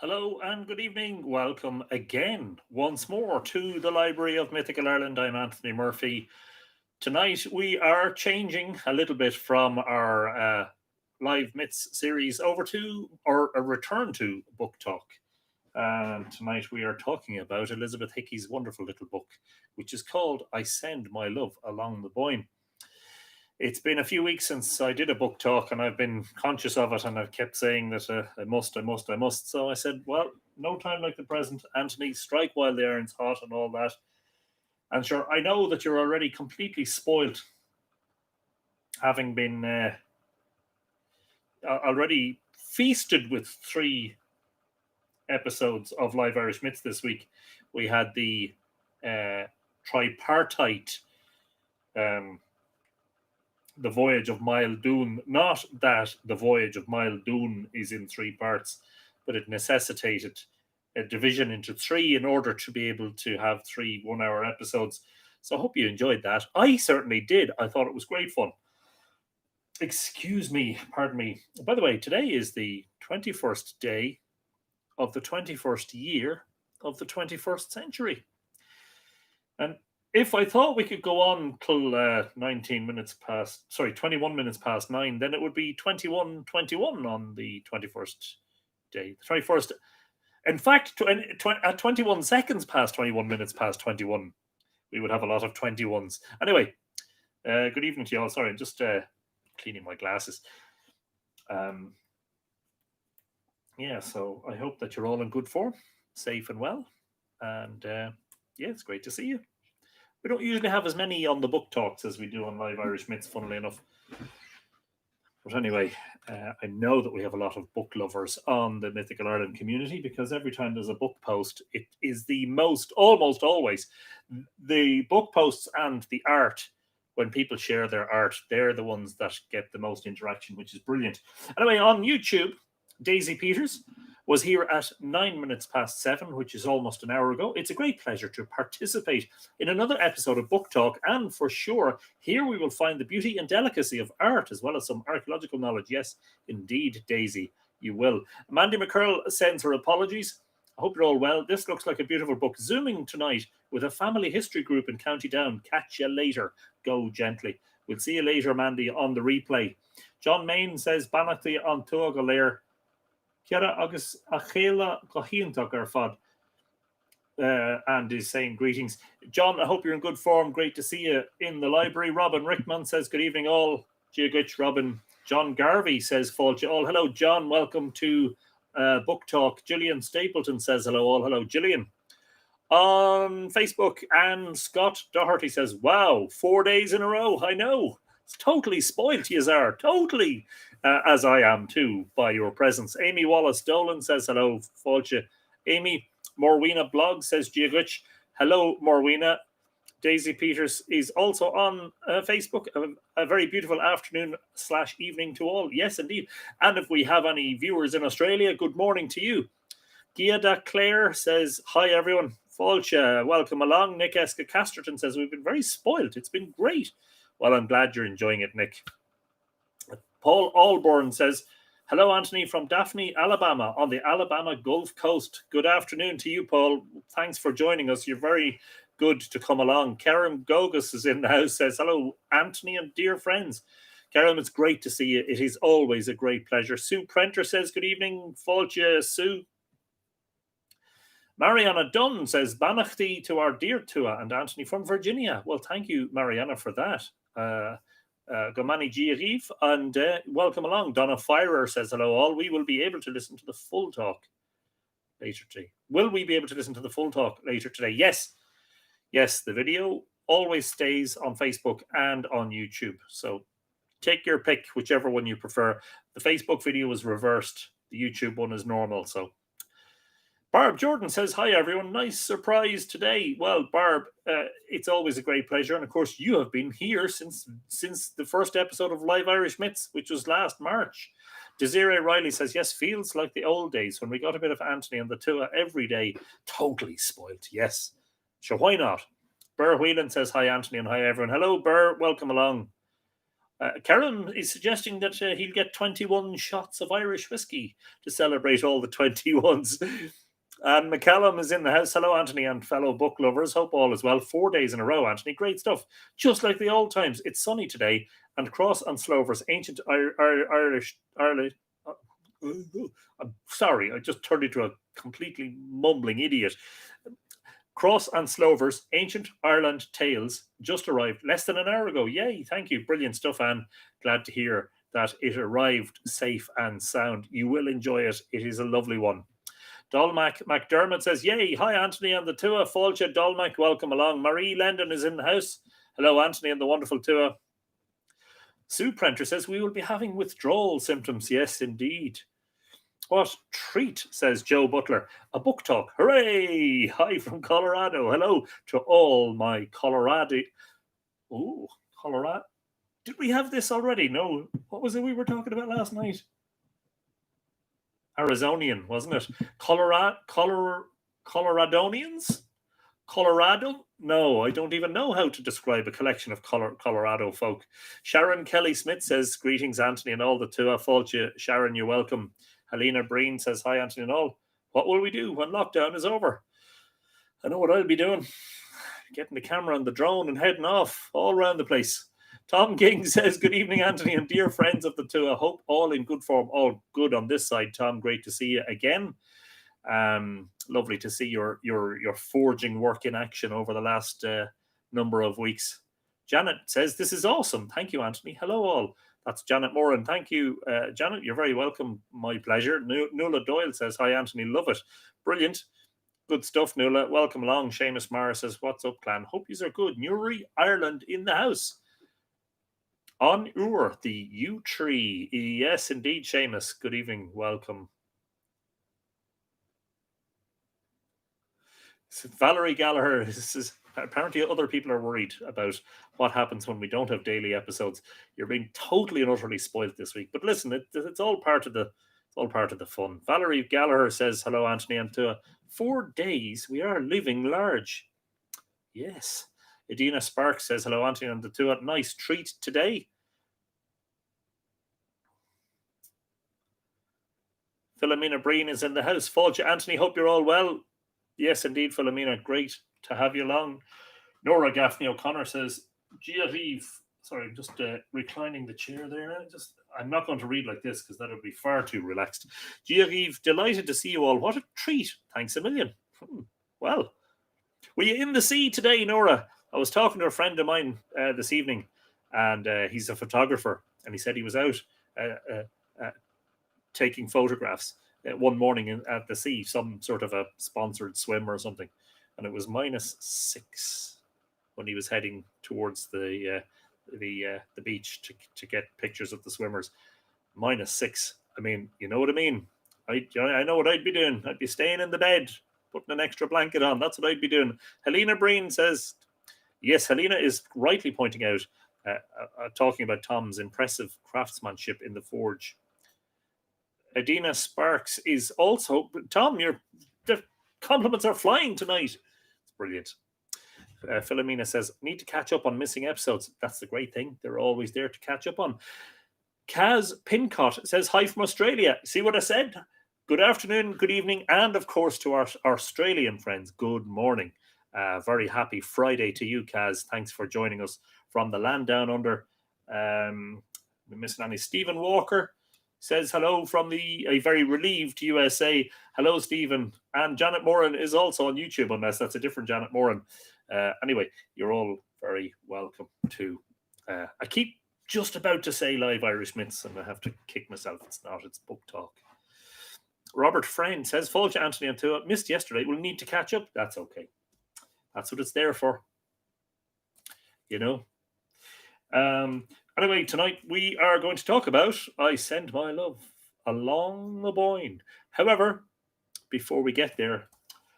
Hello and good evening. Welcome again, once more, to the Library of Mythical Ireland. I'm Anthony Murphy. Tonight we are changing a little bit from our live myths series over to, or a return to, book talk. And tonight we are talking about Elizabeth Hickey's wonderful little book, which is called I Send My Love Along the Boyne. It's been a few weeks since I did a book talk, and I've been conscious of it, and I've kept saying that I must. So I said, well, no time like the present. Anthony, strike while the iron's hot and all that. And sure, I know that you're already completely spoilt, having been already feasted with three episodes of Live Irish Myths this week. We had the tripartite the Voyage of Mile Doon. Not that the Voyage of Mile Doon is in three parts, but it necessitated a division into three in order to be able to have three 1 hour episodes. So I hope you enjoyed that. I certainly did. I thought it was great fun. Excuse me, pardon me. By the way, today is the 21st day of the 21st year of the 21st century. And if I thought we could go on till 21 minutes past 9, then it would be 21:21 on the 21st day. The 21st. In fact, at 21 seconds past 21 minutes past 21, we would have a lot of 21s. Anyway, good evening to you all. Sorry, I'm just cleaning my glasses. So I hope that you're all in good form, safe and well. And it's great to see you. We don't usually have as many on the book talks as we do on Live Irish Myths, funnily enough. But anyway, I know that we have a lot of book lovers on the Mythical Ireland community, because every time there's a book post, it is almost always, the book posts and the art, when people share their art, they're the ones that get the most interaction, which is brilliant. Anyway, on YouTube, Daisy Peters was here at 9 minutes past 7, which is almost an hour ago. It's a great pleasure to participate in another episode of Book Talk, and for sure, here we will find the beauty and delicacy of art, as well as some archaeological knowledge. Yes, indeed, Daisy, you will. Mandy McCurl sends her apologies. I hope you're all well. This looks like a beautiful book. Zooming tonight with a family history group in County Down. Catch you later. Go gently. We'll see you later, Mandy, on the replay. John Main says, Banachti an tuagalair. Kiara agus Achela Cohintok ar fad, and is saying greetings. John, I hope you're in good form. Great to see you in the library. Robin Rickman says good evening all. Giagich Robin. John Garvey says Fáilte all. Hello, John. Welcome to Book Talk. Gillian Stapleton says hello all. Hello, Gillian. On Facebook, and Scott Doherty says, wow, 4 days in a row. I know. It's totally spoilt, you are. Totally. As I am too, by your presence. Amy Wallace Dolan says hello, Fáilte. Amy Morwina Blog says Giagich. Hello, Morwina. Daisy Peters is also on Facebook. A very beautiful afternoon/evening to all. Yes, indeed. And if we have any viewers in Australia, good morning to you. Giada Clare says, hi, everyone. Fáilte, welcome along. Nick Eska Casterton says, we've been very spoilt. It's been great. Well, I'm glad you're enjoying it, Nick. Paul Allborn says, hello, Anthony, from Daphne, Alabama, on the Alabama Gulf Coast. Good afternoon to you, Paul. Thanks for joining us. You're very good to come along. Karen Gogus is in the house, says, hello, Anthony and dear friends. Karen, it's great to see you. It is always a great pleasure. Sue Prenter says, good evening. Fáilte, Sue. Mariana Dunn says, Banachti to our dear Tua and Anthony from Virginia. Well, thank you, Mariana, for that. Gomani Giariv, and welcome along. Donna Firer says hello all. We will be able to listen to the full talk later today. Will we be able to listen to the full talk later today? Yes. Yes, the video always stays on Facebook and on YouTube. So take your pick, whichever one you prefer. The Facebook video is reversed. The YouTube one is normal. So Barb Jordan says, hi, everyone. Nice surprise today. Well, Barb, it's always a great pleasure. And, of course, you have been here since the first episode of Live Irish Myths, which was last March. Desiree Riley says, yes, feels like the old days when we got a bit of Anthony and the Tua every day. Totally spoilt, yes. Sure, why not? Burr Whelan says, hi, Anthony, and hi, everyone. Hello, Burr. Welcome along. Karen is suggesting that he'll get 21 shots of Irish whiskey to celebrate all the 21s. And McCallum is in the house. Hello, Anthony, and fellow book lovers. Hope all is well. 4 days in a row, Anthony. Great stuff. Just like the old times. It's sunny today, and Cross and Slovers, ancient Irish. I'm sorry, I just turned into a completely mumbling idiot. Cross and Slovers, Ancient Ireland Tales, just arrived less than an hour ago. Yay, thank you. Brilliant stuff, Anne. Glad to hear that it arrived safe and sound. You will enjoy it. It is a lovely one. Dolmac McDermott says, yay, hi, Anthony and the Tua. Fáilte, Dolmac, welcome along. Marie Lendon is in the house. Hello, Anthony and the wonderful Tua. Sue Prenter says, we will be having withdrawal symptoms. Yes, indeed. What treat, says Joe Butler. A book talk. Hooray! Hi from Colorado. Hello to all my Colorado. Oh, Colorado. Did we have this already? No. What was it we were talking about last night? Arizonian, wasn't it? Coloradonians? Colorado? No, I don't even know how to describe a collection of Colorado folk. Sharon Kelly Smith says, greetings, Anthony, and all the Tua. Fáilte. Sharon, you're welcome. Helena Breen says, hi, Anthony and all. What will we do when lockdown is over? I know what I'll be doing. Getting the camera and the drone and heading off all around the place. Tom King says, good evening, Anthony, and dear friends of the Tua. Hope all in good form. All good on this side, Tom. Great to see you again. Lovely to see your forging work in action over the last number of weeks. Janet says, this is awesome. Thank you, Anthony. Hello, all. That's Janet Moran. Thank you, Janet. You're very welcome. My pleasure. Nuala Doyle says, hi, Anthony. Love it. Brilliant. Good stuff, Nuala. Welcome along. Seamus Mara says, what's up, clan? Hope you are good. Newry, Ireland in the house. On Ur, the yew tree. Yes, indeed, Seamus. Good evening. Welcome. So Valerie Gallagher says, apparently other people are worried about what happens when we don't have daily episodes. You're being totally and utterly spoiled this week. But listen, it's all part of the fun. Valerie Gallagher says, hello, Anthony and Tua. 4 days, we are living large. Yes. Edina Sparks says, hello, Anthony and the Tua. Nice treat today. Philomena Breen is in the house. Fáilte, Anthony, hope you're all well. Yes, indeed, Philomena. Great to have you along. Nora Gaffney O'Connor says, Gia-Rive. Sorry, I'm just reclining the chair there. I'm not going to read like this because that would be far too relaxed. Gia-Rive, delighted to see you all. What a treat. Thanks a million. Well, were you in the sea today, Nora? I was talking to a friend of mine this evening, and he's a photographer, and he said he was out taking photographs one morning at the sea, some sort of a sponsored swim or something, and it was -6 when he was heading towards the beach to get pictures of the swimmers. -6. I mean, you know what I mean. I know what I'd be doing. I'd be staying in the bed, putting an extra blanket on. That's what I'd be doing. Helena Breen says, yes, Helena is rightly pointing out, talking about Tom's impressive craftsmanship in the forge. Adina Sparks is also, Tom, the compliments are flying tonight. It's brilliant. Philomena says, need to catch up on missing episodes. That's the great thing. They're always there to catch up on. Kaz Pincott says, hi from Australia. See what I said? Good afternoon, good evening, and of course to our Australian friends, good morning. Very happy Friday to you, Kaz. Thanks for joining us from the land down under. Miss Nanny Stephen Walker says hello from a very relieved USA. Hello, Stephen. And Janet Moran is also on YouTube, unless that's a different Janet Moran. Anyway, you're all very welcome too. I keep just about to say live Irish myths, and I have to kick myself. It's not. It's book talk. Robert Friend says, Fáilte, Anthony and Tua. Missed yesterday. We'll need to catch up. That's okay. That's what it's there for. You know. Anyway, tonight we are going to talk about I Send My Love Along the Boyne. However, before we get there,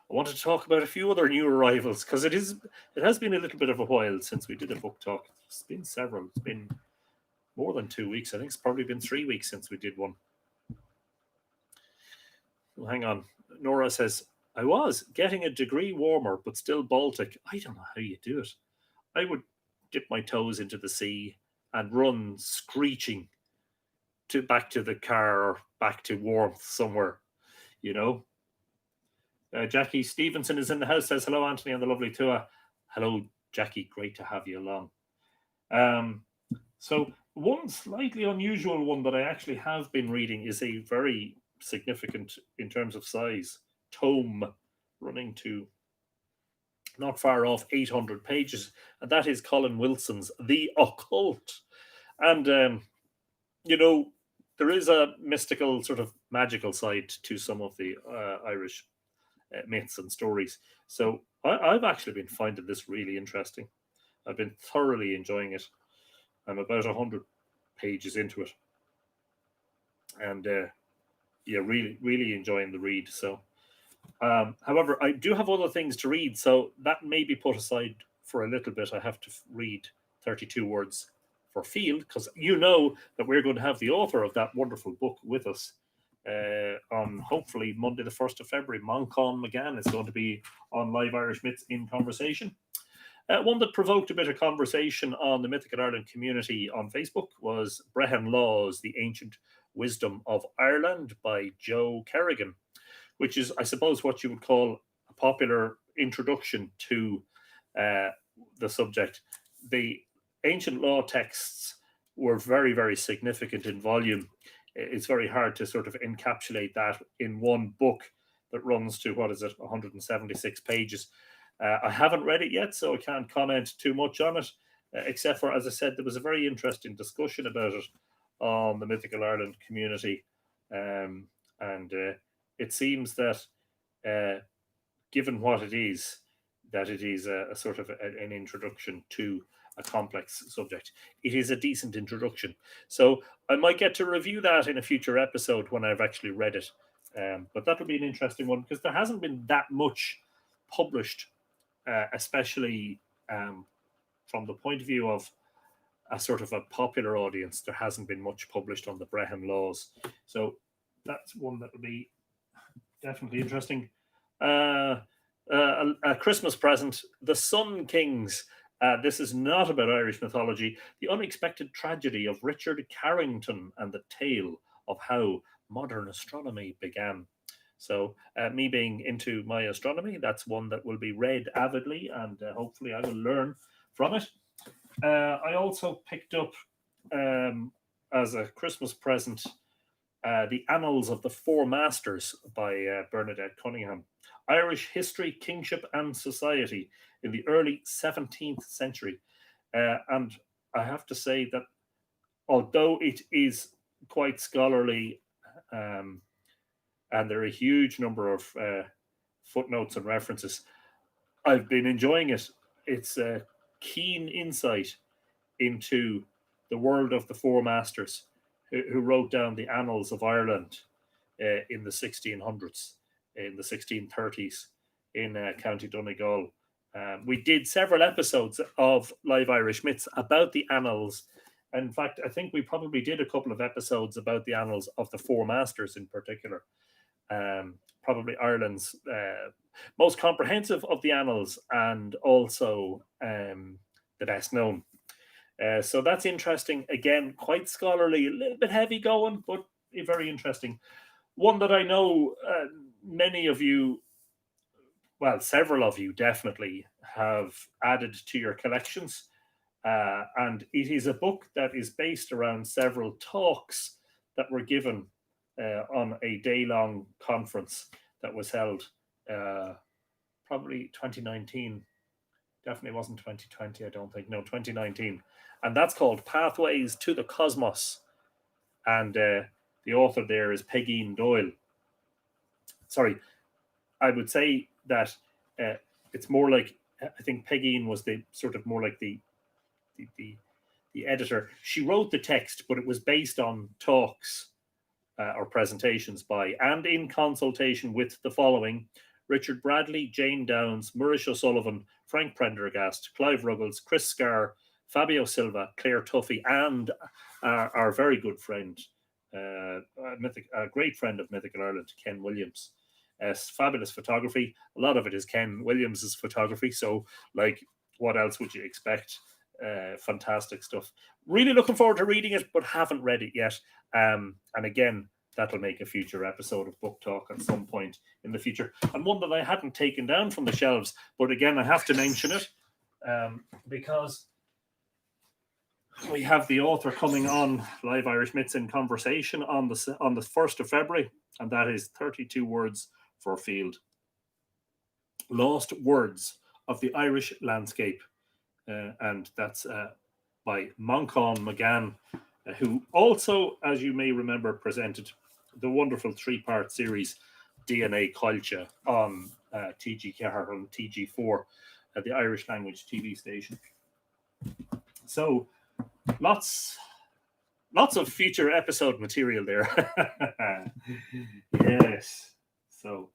I wanted to talk about a few other new arrivals, because it has been a little bit of a while since we did a book talk. It's been several. It's been more than 2 weeks. I think it's probably been 3 weeks since we did one. Well, hang on. Nora says, I was getting a degree warmer, but still Baltic. I don't know how you do it. I would dip my toes into the sea and run screeching back to the car or back to warmth somewhere, you know. Jackie Stevenson is in the house, says hello, Anthony, and the lovely Tua. Hello, Jackie, great to have you along. So one slightly unusual one that I actually have been reading is a very significant, in terms of size, tome running to not far off 800 pages, and that is Colin Wilson's The Occult. And you know, there is a mystical, sort of magical side to some of the Irish myths and stories. So I've actually been finding this really interesting. I've been thoroughly enjoying it. I'm about 100 pages into it, and yeah, really enjoying the read. So, however, I do have other things to read, so that may be put aside for a little bit. I have to read 32 words for Field, because you know that we're going to have the author of that wonderful book with us on hopefully Monday the 1st of February. Moncon McGann is going to be on Live Irish Myths in Conversation. One that provoked a bit of conversation on the Mythical Ireland community on Facebook was Brehon Laws, The Ancient Wisdom of Ireland by Joe Kerrigan, which is, I suppose, what you would call a popular introduction to the subject. The ancient law texts were very, very significant in volume. It's very hard to sort of encapsulate that in one book that runs to, 176 pages. I haven't read it yet, so I can't comment too much on it, except for, as I said, there was a very interesting discussion about it on the Mythical Ireland community. And it seems that, given what it is, that it is a sort of an introduction to a complex subject. It is a decent introduction. So I might get to review that in a future episode when I've actually read it. But that would be an interesting one, because there hasn't been that much published, especially from the point of view of a sort of a popular audience. There hasn't been much published on the Brehon Laws. So that's one that would be definitely interesting. A Christmas present, The Sun Kings. This is not about Irish mythology. The unexpected tragedy of Richard Carrington and the tale of how modern astronomy began. So me being into my astronomy, that's one that will be read avidly, and hopefully I will learn from it. I also picked up, as a Christmas present, The Annals of the Four Masters by Bernadette Cunningham. Irish History, Kingship and Society in the early 17th century. And I have to say that although it is quite scholarly, and there are a huge number of footnotes and references, I've been enjoying it. It's a keen insight into the world of the Four Masters, who wrote down the annals of Ireland in the 1600s, in the 1630s, in County Donegal. We did several episodes of Live Irish Myths about the annals. In fact, I think we probably did a couple of episodes about the annals of the Four Masters in particular. Probably Ireland's most comprehensive of the annals, and also the best known. So that's interesting. Again, quite scholarly, a little bit heavy going, but very interesting. One that I know many of you, well, several of you definitely have added to your collections. And it is a book that is based around several talks that were given on a day-long conference that was held probably 2019. Definitely wasn't 2020, I don't think. No, 2019. And that's called Pathways to the Cosmos. And the author there is Pegeen Doyle. Sorry, I would say that it's more like, I think Pegeen was the sort of more like the editor. She wrote the text, but it was based on talks or presentations by, and in consultation with the following: Richard Bradley, Jane Downs, Murish O'Sullivan, Frank Prendergast, Clive Ruggles, Chris Scarr, Fabio Silva, Claire Tuffy, and our very good friend, a great friend of Mythical Ireland, Ken Williams. Fabulous photography. A lot of it is Ken Williams's photography. So, like, what else would you expect Fantastic stuff. Really looking forward to reading it, but haven't read it yet. And again, that'll make a future episode of Book Talk at some point in the future. And one that I hadn't taken down from the shelves, but again, I have to mention it because we have the author coming on Live Irish Myths in Conversation on the 1st of February, and that is 32 Words for Field. Lost Words of the Irish Landscape. And that's by Moncon McGann, who also, as you may remember, presented the wonderful 3-part series DNA Culture on TG4 and TG4, the Irish language TV station. So lots of future episode material there. Yes. So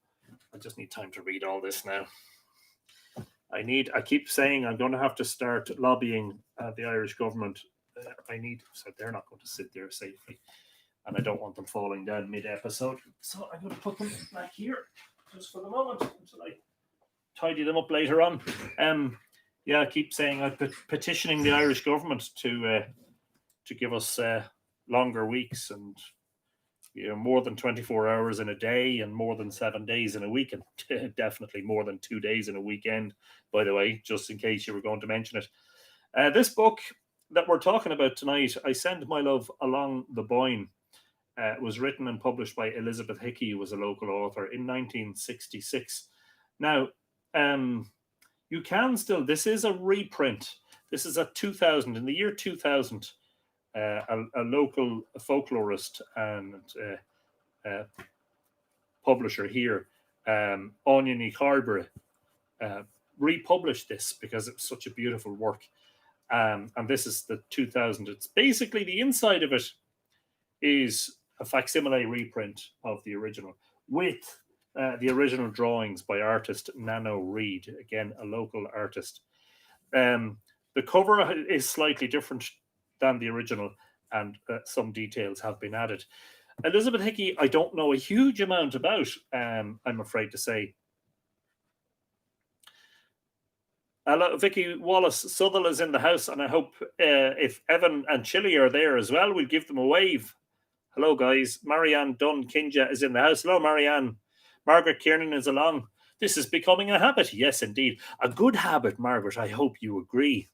I just need time to read all this now. I keep saying I'm going to have to start lobbying the Irish government. So they're not going to sit there safely, and I don't want them falling down mid-episode. So I'm going to put them back here just for the moment until I tidy them up later on. I keep saying I'm petitioning the Irish government to give us longer weeks and more than 24 hours in a day and more than 7 days in a week, and definitely more than 2 days in a weekend, by the way, just in case you were going to mention it. This book that we're talking about tonight, I Send My Love Along the Boyne, was written and published by Elizabeth Hickey, who was a local author, in 1966. Now, you can still, this is a reprint. This is a 2000, in the year 2000, a local folklorist and publisher here, Onion y Carberry, republished this because it was such a beautiful work. And this is the 2000. It's basically, the inside of it is a facsimile reprint of the original with the original drawings by artist Nano Reid, again, a local artist. The cover is slightly different than the original, and some details have been added. Elizabeth Hickey, I don't know a huge amount about, I'm afraid to say. Vicky Wallace Southall is in the house, and I hope if Evan and Chili are there as well, we'll give them a wave. Hello, guys. Marianne Dunn Kinja is in the house. Hello, Marianne. Margaret Kiernan is along. This is becoming a habit. Yes, indeed. A good habit, Margaret. I hope you agree.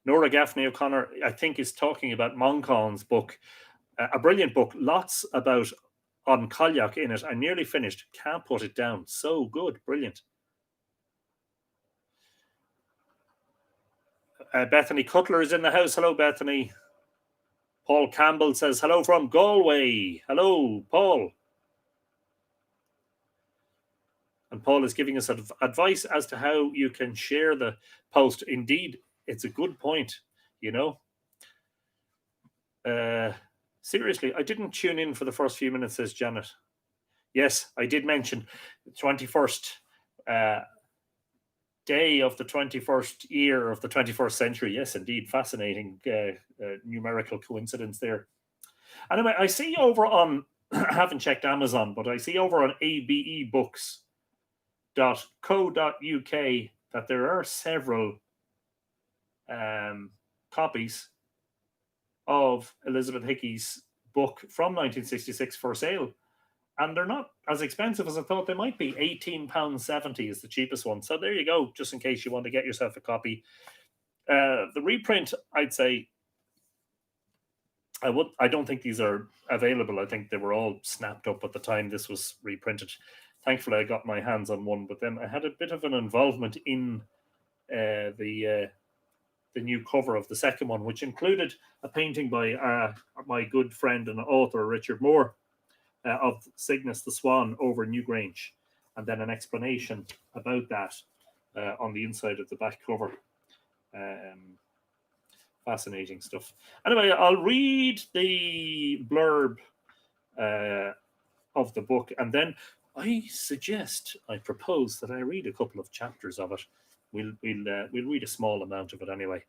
Nora Gaffney O'Connor, I think, is talking about Moncon's book, a brilliant book, lots about on Cailleach in it. I'm nearly finished. Can't put it down. So good. Brilliant. Bethany Cutler is in the house. Hello, Bethany. Paul Campbell says, hello from Galway. Hello, Paul. And Paul is giving us advice as to how you can share the post. Indeed, it's a good point, Seriously, I didn't tune in for the first few minutes, says Janet. Yes, I did mention the 21st day of the 21st year of the 21st century. Yes, indeed. Fascinating numerical coincidence there. Anyway, I see over on, I haven't checked Amazon, but I see over on abebooks.co.uk that there are several copies of Elizabeth Hickey's book from 1966 for sale. And they're not as expensive as I thought they might be. £18.70 is the cheapest one. So there you go, just in case you want to get yourself a copy. The reprint, I'd say, I don't think these are available. I think they were all snapped up at the time this was reprinted. Thankfully, I got my hands on one, but then I had a bit of an involvement in the new cover of the second one, which included a painting by my good friend and author, Richard Moore, of Cygnus the Swan over Newgrange, and then an explanation about that on the inside of the back cover. Fascinating stuff. Anyway, I'll read the blurb of the book, and then I propose that I read a couple of chapters of it. We'll read a small amount of it anyway.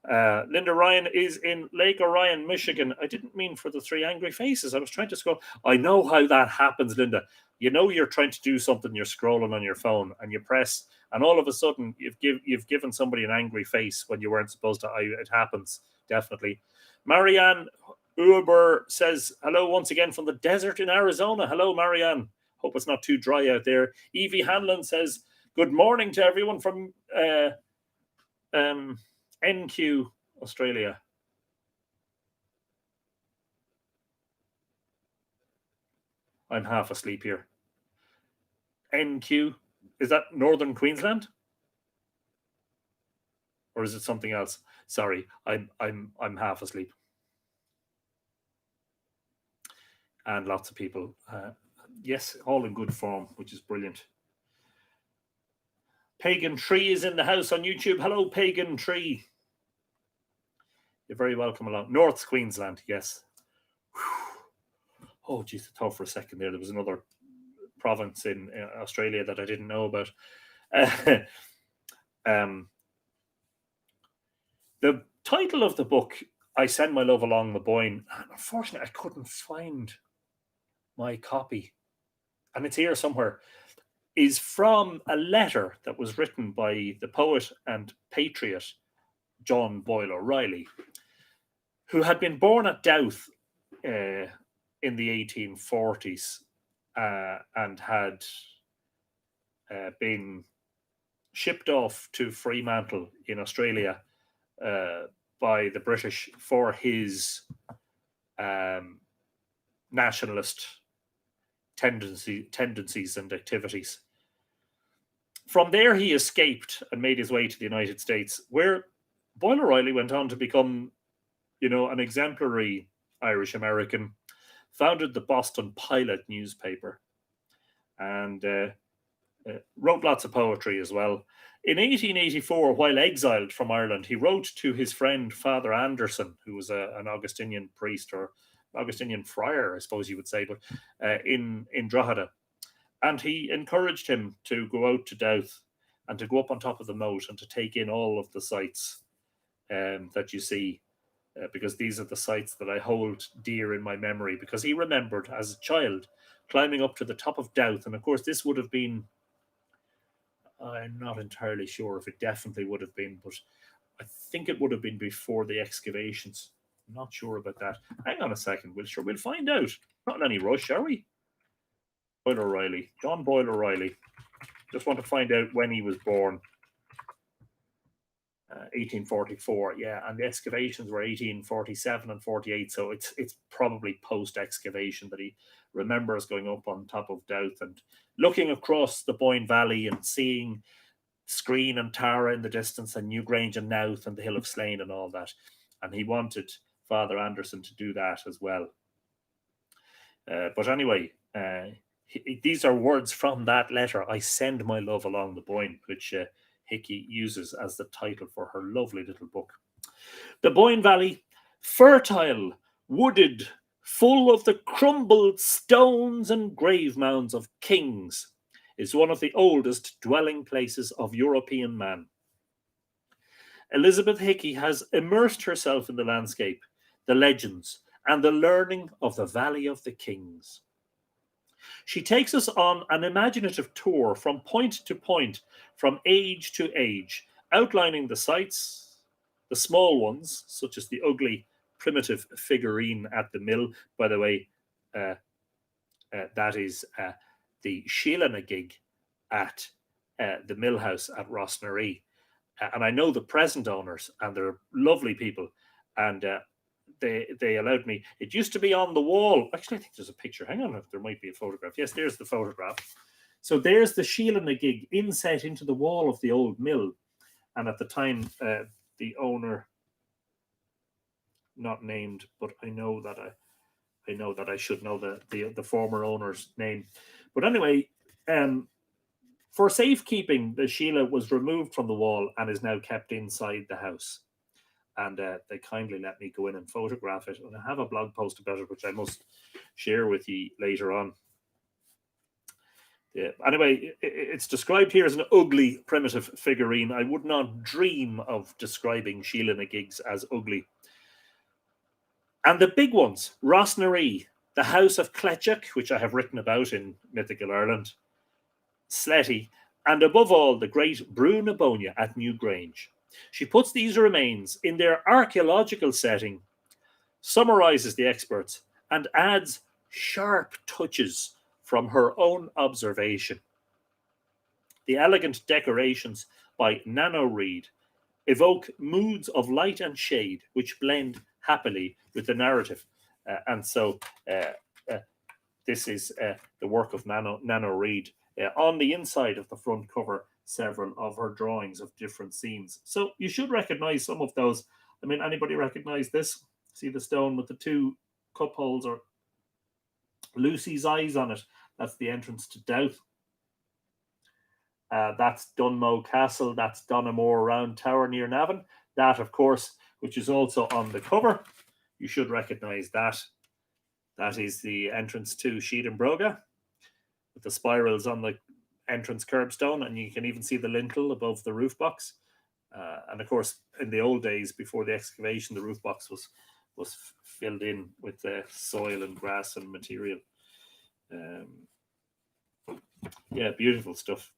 Linda Ryan is in Lake Orion, Michigan. I didn't mean for the 3 angry faces. I was trying to scroll. I know how that happens, Linda. You know you're trying to do something, you're scrolling on your phone, and you press, and all of a sudden you've given somebody an angry face when you weren't supposed to. It happens, definitely. Marianne Uber says, hello once again from the desert in Arizona. Hello, Marianne. Hope it's not too dry out there. Evie Hanlon says, good morning to everyone from NQ, Australia. I'm half asleep here. NQ, is that Northern Queensland? Or is it something else? Sorry, I'm half asleep. And lots of people, yes, all in good form, which is brilliant. Pagan Tree is in the house on YouTube. Hello, Pagan Tree. You're very welcome along. North Queensland, yes. Whew. Oh, geez, I thought for a second there was another province in Australia that I didn't know about. The title of the book, I Send My Love Along the Boyne, and unfortunately, I couldn't find my copy, and it's here somewhere, is from a letter that was written by the poet and patriot John Boyle O'Reilly, who had been born at Douth in the 1840s and had been shipped off to Fremantle in Australia by the British for his nationalist tendencies and activities. From there, he escaped and made his way to the United States, where Boyle O'Reilly went on to become, an exemplary Irish American, founded the Boston Pilot newspaper, and wrote lots of poetry as well. In 1884, while exiled from Ireland, he wrote to his friend Father Anderson, who was an Augustinian priest or Augustinian friar, I suppose you would say, but in Drogheda. And he encouraged him to go out to Douth and to go up on top of the moat and to take in all of the sights that you see, because these are the sights that I hold dear in my memory, because he remembered as a child climbing up to the top of Douth. And of course, this would have been, I'm not entirely sure if it definitely would have been, but I think it would have been before the excavations. I'm not sure about that. Hang on a second. We'll find out. Not in any rush, are we? Boyle O'Reilly. John Boyle O'Reilly. Just want to find out when he was born. 1844, yeah, and the excavations were 1847 and 48, so it's probably post-excavation that he remembers going up on top of Douth and looking across the Boyne Valley and seeing Screen and Tara in the distance and Newgrange and Nouth and the Hill of Slane and all that, and he wanted Father Anderson to do that as well. But anyway, these are words from that letter, I Send My Love Along the Boyne, which Hickey uses as the title for her lovely little book. The Boyne Valley, fertile, wooded, full of the crumbled stones and grave mounds of kings, is one of the oldest dwelling places of European man. Elizabeth Hickey has immersed herself in the landscape, the legends, and the learning of the Valley of the Kings. She takes us on an imaginative tour from point to point, from age to age, outlining the sights, the small ones, such as the ugly, primitive figurine at the mill. By the way, that is the Sheelanagig at the mill house at Rossnaree. And I know the present owners, and they're lovely people. And they allowed me. It used to be on the wall. Actually, I think there's a picture. Hang on, there might be a photograph. Yes, there's the photograph. So there's the Sheelanagig inset into the wall of the old mill. And at the time, the owner, not named, but I know that I should know the former owner's name. But anyway, for safekeeping, the Sheila was removed from the wall and is now kept inside the house. And they kindly let me go in and photograph it. And I have a blog post about it, which I must share with you later on. Yeah. Anyway, it's described here as an ugly, primitive figurine. I would not dream of describing Sheila na Gigs as ugly. And the big ones, Nano Reid, the House of Cletchuk, which I have written about in Mythical Ireland, Sletty, and above all, the great Brú na Bóinne at Newgrange. She puts these remains in their archaeological setting, summarizes the experts, and adds sharp touches from her own observation. The elegant decorations by Nano Reid evoke moods of light and shade which blend happily with the narrative. This is the work of Nano Reid. On the inside of the front cover, several of her drawings of different scenes. So you should recognize some of those. I mean, anybody recognize this? See the stone with the two cup holes or Lucy's eyes on it? That's the entrance to Doubt. That's Dunmow Castle. That's Donamore Round Tower near Navan. That, of course, which is also on the cover. You should recognize that. That is the entrance to Sheedenbroga with the spirals on the entrance curbstone, and you can even see the lintel above the roof box. And of course, in the old days, before the excavation, the roof box was filled in with soil and grass and material. Yeah, beautiful stuff.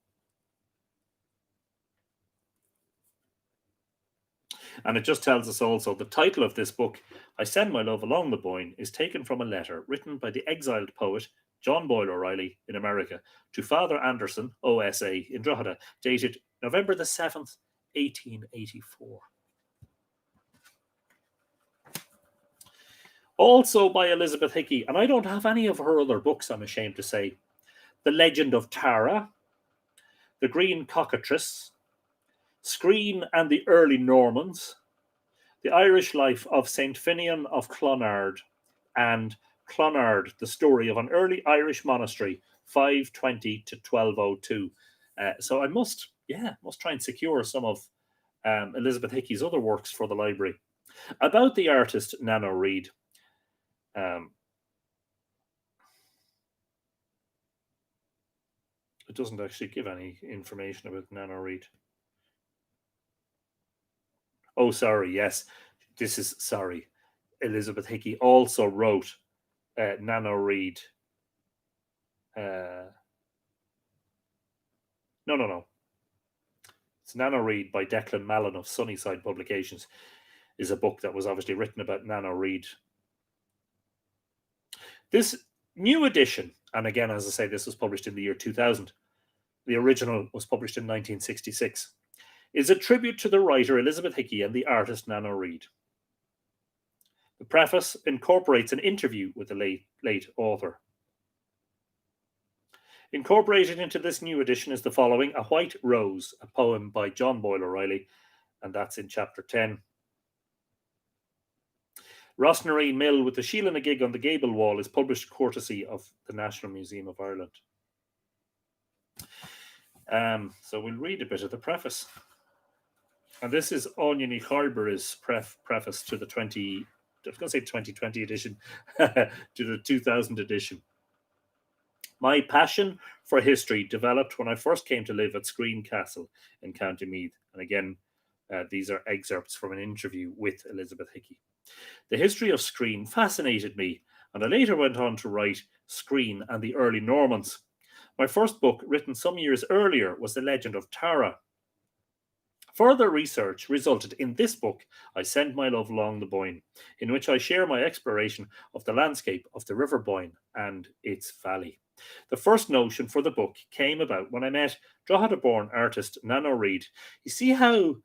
And it just tells us also the title of this book, I Send My Love Along the Boyne, is taken from a letter written by the exiled poet John Boyle O'Reilly in America to Father Anderson, OSA, in Drogheda, dated November the 7th, 1884. Also by Elizabeth Hickey, and I don't have any of her other books, I'm ashamed to say. The Legend of Tara, The Green Cockatrice, Screen and the Early Normans, The Irish Life of St. Finian of Clonard, and Clonard, the story of an early Irish monastery, 520 to 1202. So I must try and secure some of Elizabeth Hickey's other works for the library. About the artist Nano Reid. It doesn't actually give any information about Nano Reid. Oh, sorry, yes. Elizabeth Hickey also wrote Nano Reid. No. It's Nano Reid by Declan Mallon of Sunnyside Publications, is a book that was obviously written about Nano Reid. This new edition, and again, as I say, this was published in the year 2000. The original was published in 1966. Is a tribute to the writer Elizabeth Hickey and the artist Nano Reid. The preface incorporates an interview with the late author. Incorporated into this new edition is the following: A White Rose, a poem by John Boyle O'Reilly, and that's in chapter 10. Nano Reid Mill with the Sheila na Gig on the gable wall is published courtesy of the National Museum of Ireland. So we'll read a bit of the preface. And this is Anya ní Charlbar's preface to the 2020 edition, to the 2000 edition. My passion for history developed when I first came to live at Screen Castle in County Meath. And again, these are excerpts from an interview with Elizabeth Hickey. The history of Screen fascinated me, and I later went on to write Screen and the Early Normans. My first book, written some years earlier, was The Legend of Tara. Further research resulted in this book, I Send My Love Along the Boyne, in which I share my exploration of the landscape of the River Boyne and its valley. The first notion for the book came about when I met Drogheda-born artist Nano Reid. You see how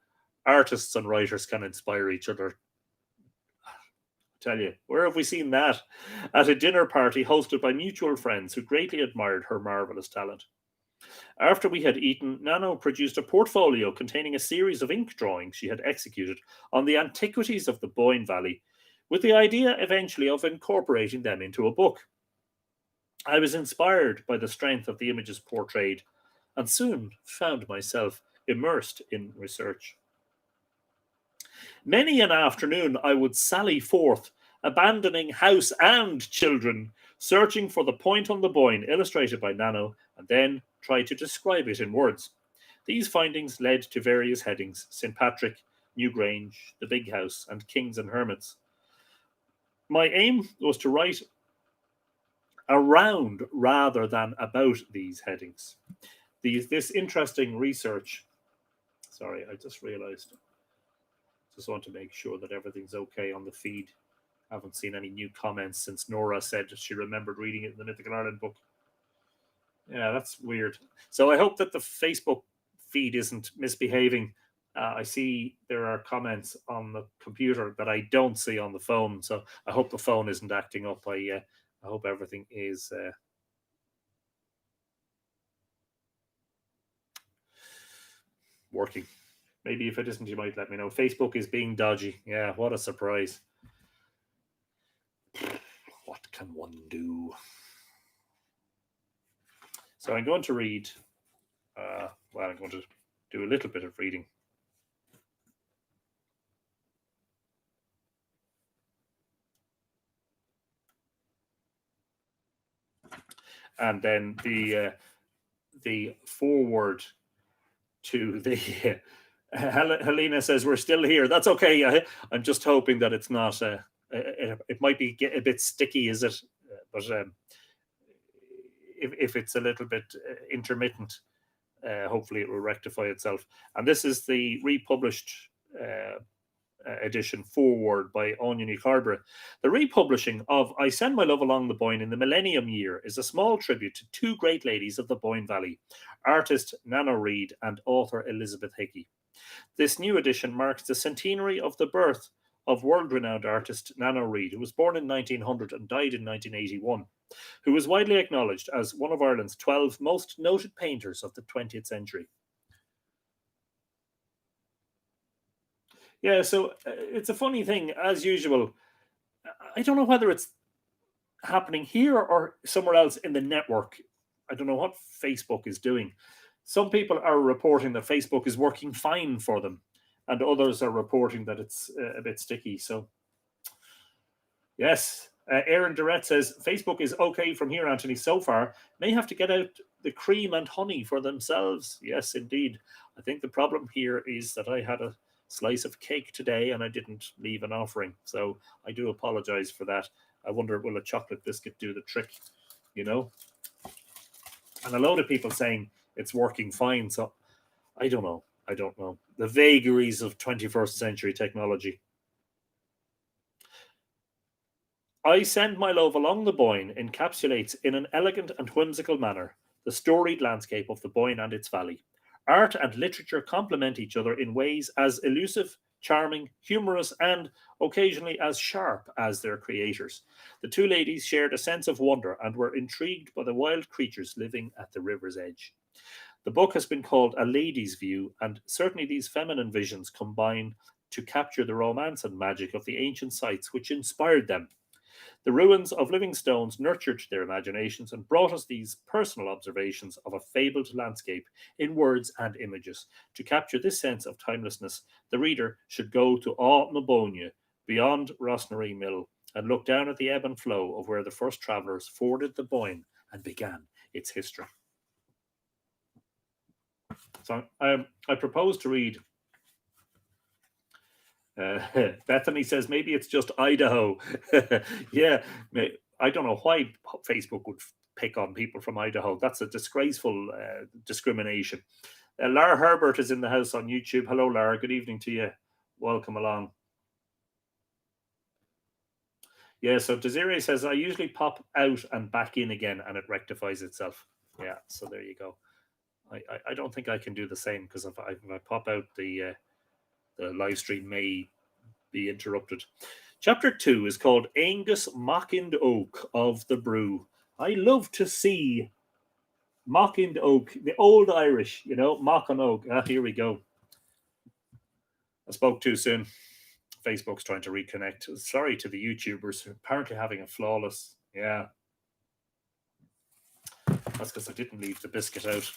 artists and writers can inspire each other? I tell you, where have we seen that? At a dinner party hosted by mutual friends who greatly admired her marvellous talent. After we had eaten, Nano produced a portfolio containing a series of ink drawings she had executed on the antiquities of the Boyne Valley, with the idea eventually of incorporating them into a book. I was inspired by the strength of the images portrayed, and soon found myself immersed in research. Many an afternoon I would sally forth, abandoning house and children, searching for the point on the Boyne illustrated by Nano, and then tried to describe it in words. These findings led to various headings: St. Patrick, Newgrange, the Big House, and Kings and Hermits. My aim was to write around rather than about these headings. This interesting research. Sorry, I just realized. Just want to make sure that everything's okay on the feed. I haven't seen any new comments since Nora said she remembered reading it in the Mythical Ireland book. Yeah, that's weird. So I hope that the Facebook feed isn't misbehaving. I see there are comments on the computer that I don't see on the phone. So I hope the phone isn't acting up. I hope everything is working. Maybe if it isn't, you might let me know. Facebook is being dodgy. Yeah, what a surprise. What can one do? So I'm going to read, I'm going to do a little bit of reading. And then the forward to the Helena says we're still here. That's okay. I'm just hoping that it's not. It might be a bit sticky, is it? But if it's a little bit intermittent, hopefully it will rectify itself. And this is the republished edition forward by Onion Carberry. The republishing of I Send My Love Along the Boyne in the Millennium Year is a small tribute to two great ladies of the Boyne Valley, artist Nano Reid and author Elizabeth Hickey. This new edition marks the centenary of the birth of world-renowned artist Nano Reid, who was born in 1900 and died in 1981, who was widely acknowledged as one of Ireland's 12 most noted painters of the 20th century. Yeah, so it's a funny thing, as usual. I don't know whether it's happening here or somewhere else in the network. I don't know what Facebook is doing. Some people are reporting that Facebook is working fine for them, and others are reporting that it's a bit sticky. So, yes, Aaron Durrett says Facebook is okay from here, Anthony. So far, may have to get out the cream and honey for themselves. Yes, indeed. I think the problem here is that I had a slice of cake today and I didn't leave an offering. So I do apologize for that. I wonder, will a chocolate biscuit do the trick? You know? And a load of people saying it's working fine. So I don't know. I don't know. The vagaries of 21st century technology. I Send My Love Along the Boyne encapsulates in an elegant and whimsical manner the storied landscape of the Boyne and its valley. Art and literature complement each other in ways as elusive, charming, humorous, and occasionally as sharp as their creators. The two ladies shared a sense of wonder and were intrigued by the wild creatures living at the river's edge. The book has been called a lady's view, and certainly these feminine visions combine to capture the romance and magic of the ancient sites which inspired them. The ruins of living stones nurtured their imaginations and brought us these personal observations of a fabled landscape in words and images. To capture this sense of timelessness, the reader should go to Nabonia, beyond Rossnary Mill, and look down at the ebb and flow of where the first travellers forded the Boyne and began its history. So I propose to read. Bethany says maybe it's just Idaho. Yeah, I don't know why Facebook would pick on people from Idaho. That's a disgraceful discrimination. Lara Herbert is in the house on YouTube. Hello, Lara. Good evening to you. Welcome along. Yeah, so Desiree says I usually pop out and back in again, and it rectifies itself. Yeah, so there you go. I don't think I can do the same because if I pop out, the live stream may be interrupted. Chapter 2 is called Angus Mockind Oak of the Brew. I love to see Mockind Oak, the old Irish, you know, Mockin Oak. Here we go. I spoke too soon. Facebook's trying to reconnect. Sorry to the YouTubers, apparently having a flawless. Yeah. That's because I didn't leave the biscuit out.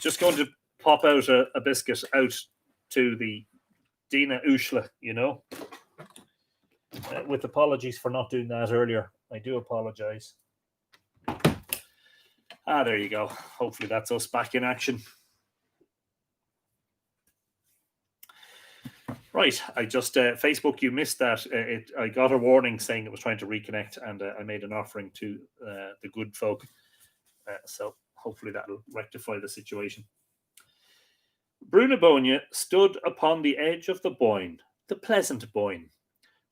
Just going to pop out a biscuit out to the Dina Ushla, you know. with apologies for not doing that earlier. I do apologize. There you go. Hopefully that's us back in action. Right, I just Facebook. You missed that. I got a warning saying it was trying to reconnect, and I made an offering to the good folk. So hopefully that'll rectify the situation. Brunabonia stood upon the edge of the Boyne, the pleasant Boyne,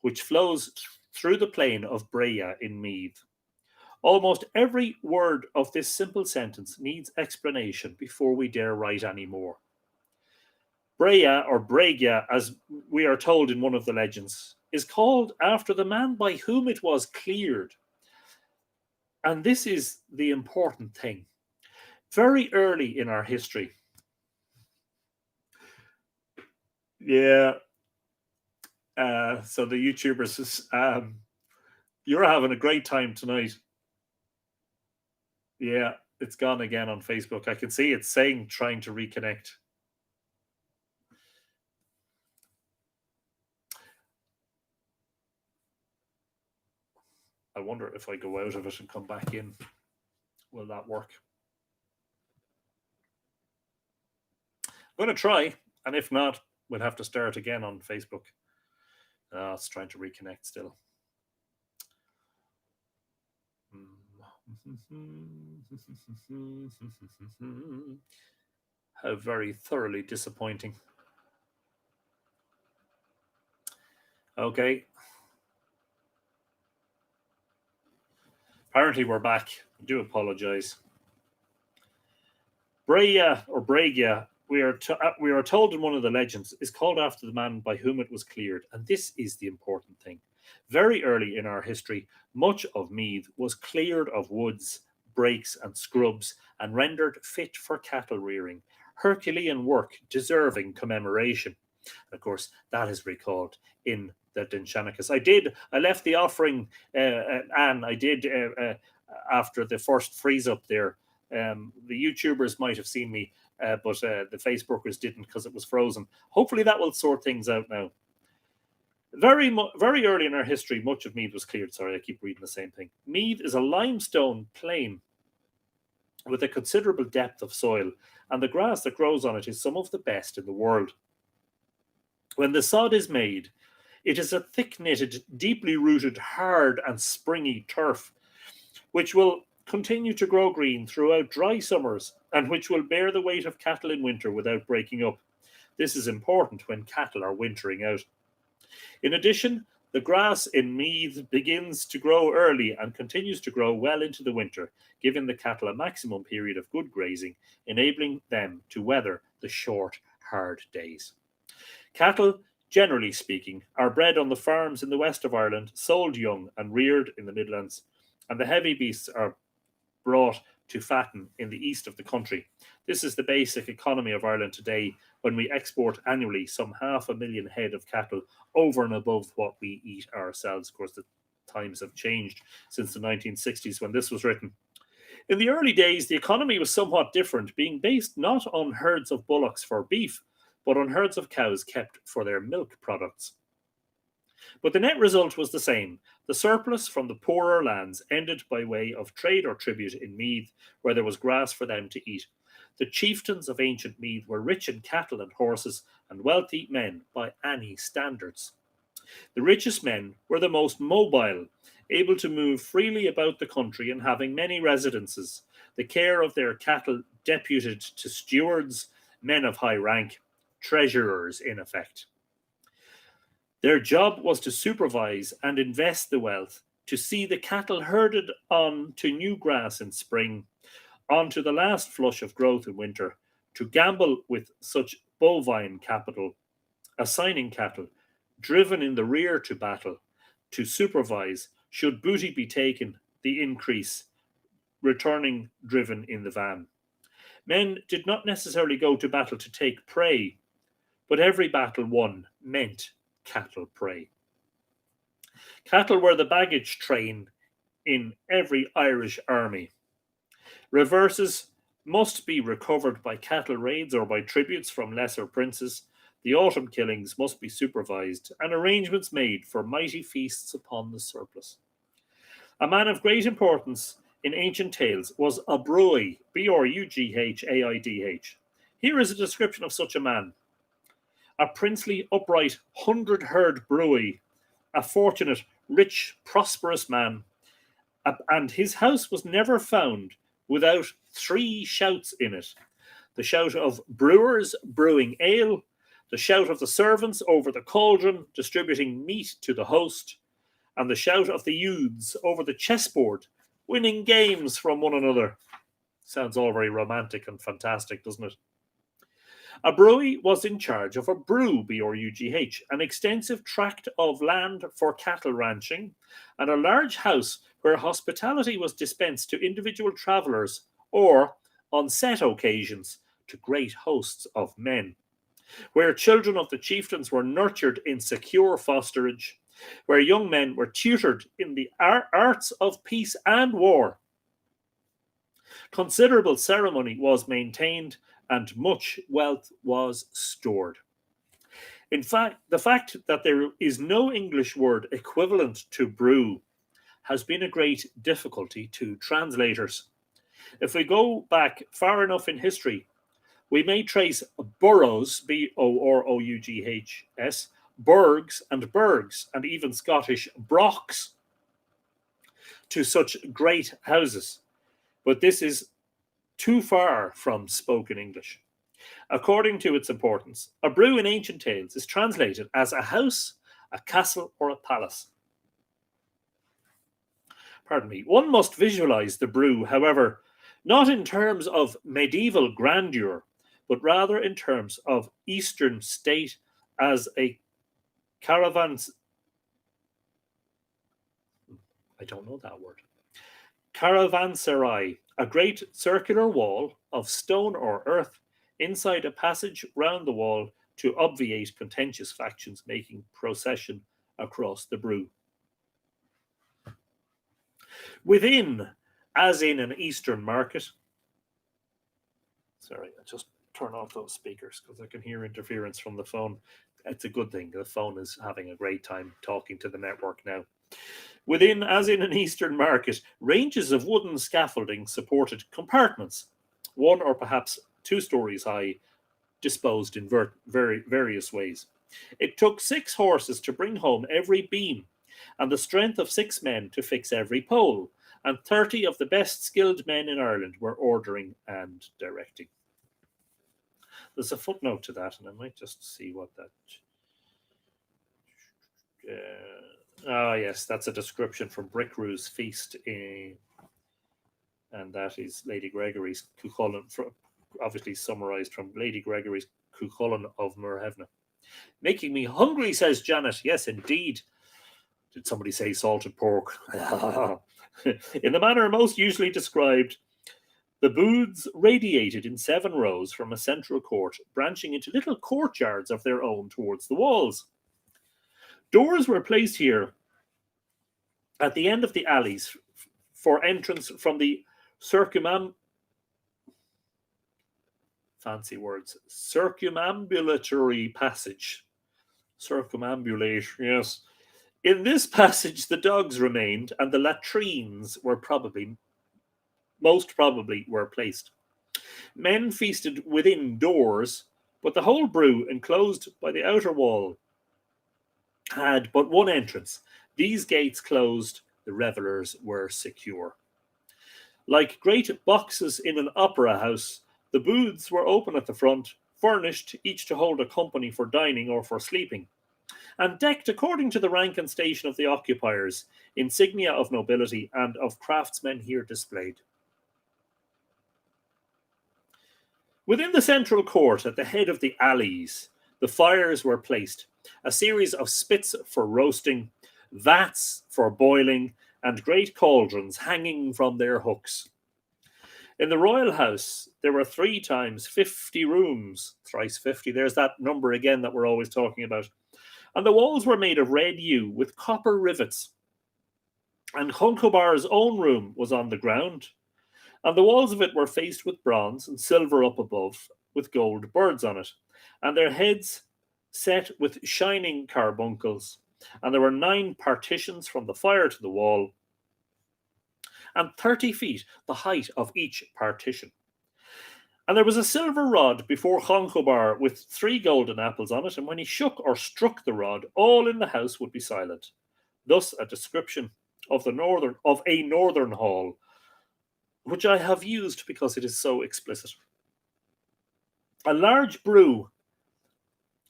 which flows through the plain of Breya in Meath. Almost every word of this simple sentence needs explanation before we dare write any more. Breya, or Bregia, as we are told in one of the legends, is called after the man by whom it was cleared. And this is the important thing. Very early in our history, so the YouTubers, you're having a great time tonight. Yeah, it's gone again on Facebook. I can see it's saying trying to reconnect. I wonder if I go out of it and come back in, will that work? I'm going to try, and if not, we'll have to start again on Facebook. It's trying to reconnect still. How very thoroughly disappointing. Okay. Apparently we're back. I do apologize. Breya, or Bregia, we are told in one of the legends, is called after the man by whom it was cleared. And this is the important thing. Very early in our history, much of Meath was cleared of woods, brakes, and scrubs, and rendered fit for cattle rearing. Herculean work deserving commemoration. Of course, that is recalled in the Dinshanicus. I left the offering, Anne, I did, after the first freeze up there. The YouTubers might have seen me, but the Facebookers didn't because it was frozen. Hopefully that will sort things out now. Very early in our history, much of Meath was cleared. Sorry, I keep reading the same thing. Meath is a limestone plain with a considerable depth of soil, and the grass that grows on it is some of the best in the world. When the sod is made, it is a thick-knitted, deeply rooted, hard and springy turf, which will continue to grow green throughout dry summers and which will bear the weight of cattle in winter without breaking up. This is important when cattle are wintering out. In addition, the grass in Meath begins to grow early and continues to grow well into the winter, giving the cattle a maximum period of good grazing, enabling them to weather the short, hard days. Cattle, generally speaking, are bred on the farms in the west of Ireland, sold young and reared in the Midlands, and the heavy beasts are brought to fatten in the east of the country. This is the basic economy of Ireland today, when we export annually some 500,000 head of cattle over and above what we eat ourselves. Of course, the times have changed since the 1960s when this was written. In the early days, the economy was somewhat different, being based not on herds of bullocks for beef, but on herds of cows kept for their milk products. But the net result was the same. The surplus from the poorer lands ended by way of trade or tribute in Meath, where there was grass for them to eat. The chieftains of ancient Meath were rich in cattle and horses, and wealthy men by any standards. The richest men were the most mobile, able to move freely about the country and having many residences, the care of their cattle deputed to stewards, men of high rank, treasurers in effect. Their job was to supervise and invest the wealth, to see the cattle herded on to new grass in spring, on to the last flush of growth in winter, to gamble with such bovine capital, assigning cattle, driven in the rear to battle, to supervise, should booty be taken, the increase, returning driven in the van. Men did not necessarily go to battle to take prey, but every battle won meant cattle prey. Cattle were the baggage train in every Irish army. Reverses must be recovered by cattle raids or by tributes from lesser princes. The autumn killings must be supervised, and arrangements made for mighty feasts upon the surplus. A man of great importance in ancient tales was a Brughidh, Brughaidh. Here is a description of such a man. A princely, upright, 100-herd Brughidh, a fortunate, rich, prosperous man, and his house was never found without 3 shouts in it. The shout of brewers brewing ale, the shout of the servants over the cauldron distributing meat to the host, and the shout of the youths over the chessboard winning games from one another. Sounds all very romantic and fantastic, doesn't it? A Brughidh was in charge of a brew, Brugh, an extensive tract of land for cattle ranching, and a large house where hospitality was dispensed to individual travellers or, on set occasions, to great hosts of men, where children of the chieftains were nurtured in secure fosterage, where young men were tutored in the arts of peace and war. Considerable ceremony was maintained, and much wealth was stored. In fact, the fact that there is no English word equivalent to brew has been a great difficulty to translators. If we go back far enough in history, we may trace boroughs, Boroughs, burghs and burgs, and even Scottish brocks to such great houses. But this is too far from spoken English. According to its importance, a brew in ancient tales is translated as a house, a castle, or a palace. Pardon me. One must visualize the brew, however, not in terms of medieval grandeur, but rather in terms of Eastern state as a caravanserai. I don't know that word. Caravanserai, a great circular wall of stone or earth inside a passage round the wall to obviate contentious factions making procession across the brew. Within, as in an Eastern market, sorry, I just turn off those speakers because I can hear interference from the phone. It's a good thing. The phone is having a great time talking to the network now. Within, as in an Eastern market, ranges of wooden scaffolding supported compartments, 1 or perhaps 2 stories high, disposed in various ways. It took 6 horses to bring home every beam, and the strength of 6 men to fix every pole, and 30 of the best skilled men in Ireland were ordering and directing. There's a footnote to that, and I might just see what that... yes, that's a description from Brickrew's Feast, and that is Lady Gregory's Cuchulainn, obviously summarised from Lady Gregory's Cuchulainn of Muirhevna. Making me hungry, says Janet. Yes, indeed. Did somebody say salted pork? In the manner most usually described, the booths radiated in 7 rows from a central court, branching into little courtyards of their own towards the walls. Doors were placed here at the end of the alleys for entrance from the circumambulatory passage. Circumambulate, yes. In this passage, the dogs remained, and the latrines were most probably were placed. Men feasted within doors, but the whole brew, enclosed by the outer wall, had but one entrance. These gates closed, the revellers were secure. Like great boxes in an opera house, the booths were open at the front, furnished each to hold a company for dining or for sleeping, and decked according to the rank and station of the occupiers, insignia of nobility and of craftsmen here displayed. Within the central court, at the head of the alleys, the fires were placed, a series of spits for roasting, vats for boiling, and great cauldrons hanging from their hooks. In the royal house, there were 3 times 50 rooms, thrice 50, there's that number again that we're always talking about, and the walls were made of red yew with copper rivets, and Choncobar's own room was on the ground, and the walls of it were faced with bronze and silver up above, with gold birds on it, and their heads set with shining carbuncles, and there were 9 partitions from the fire to the wall, and 30 feet the height of each partition. And there was a silver rod before Conchobar with 3 golden apples on it, and when he shook or struck the rod, all in the house would be silent. Thus a description of a northern hall, which I have used because it is so explicit. A large brew,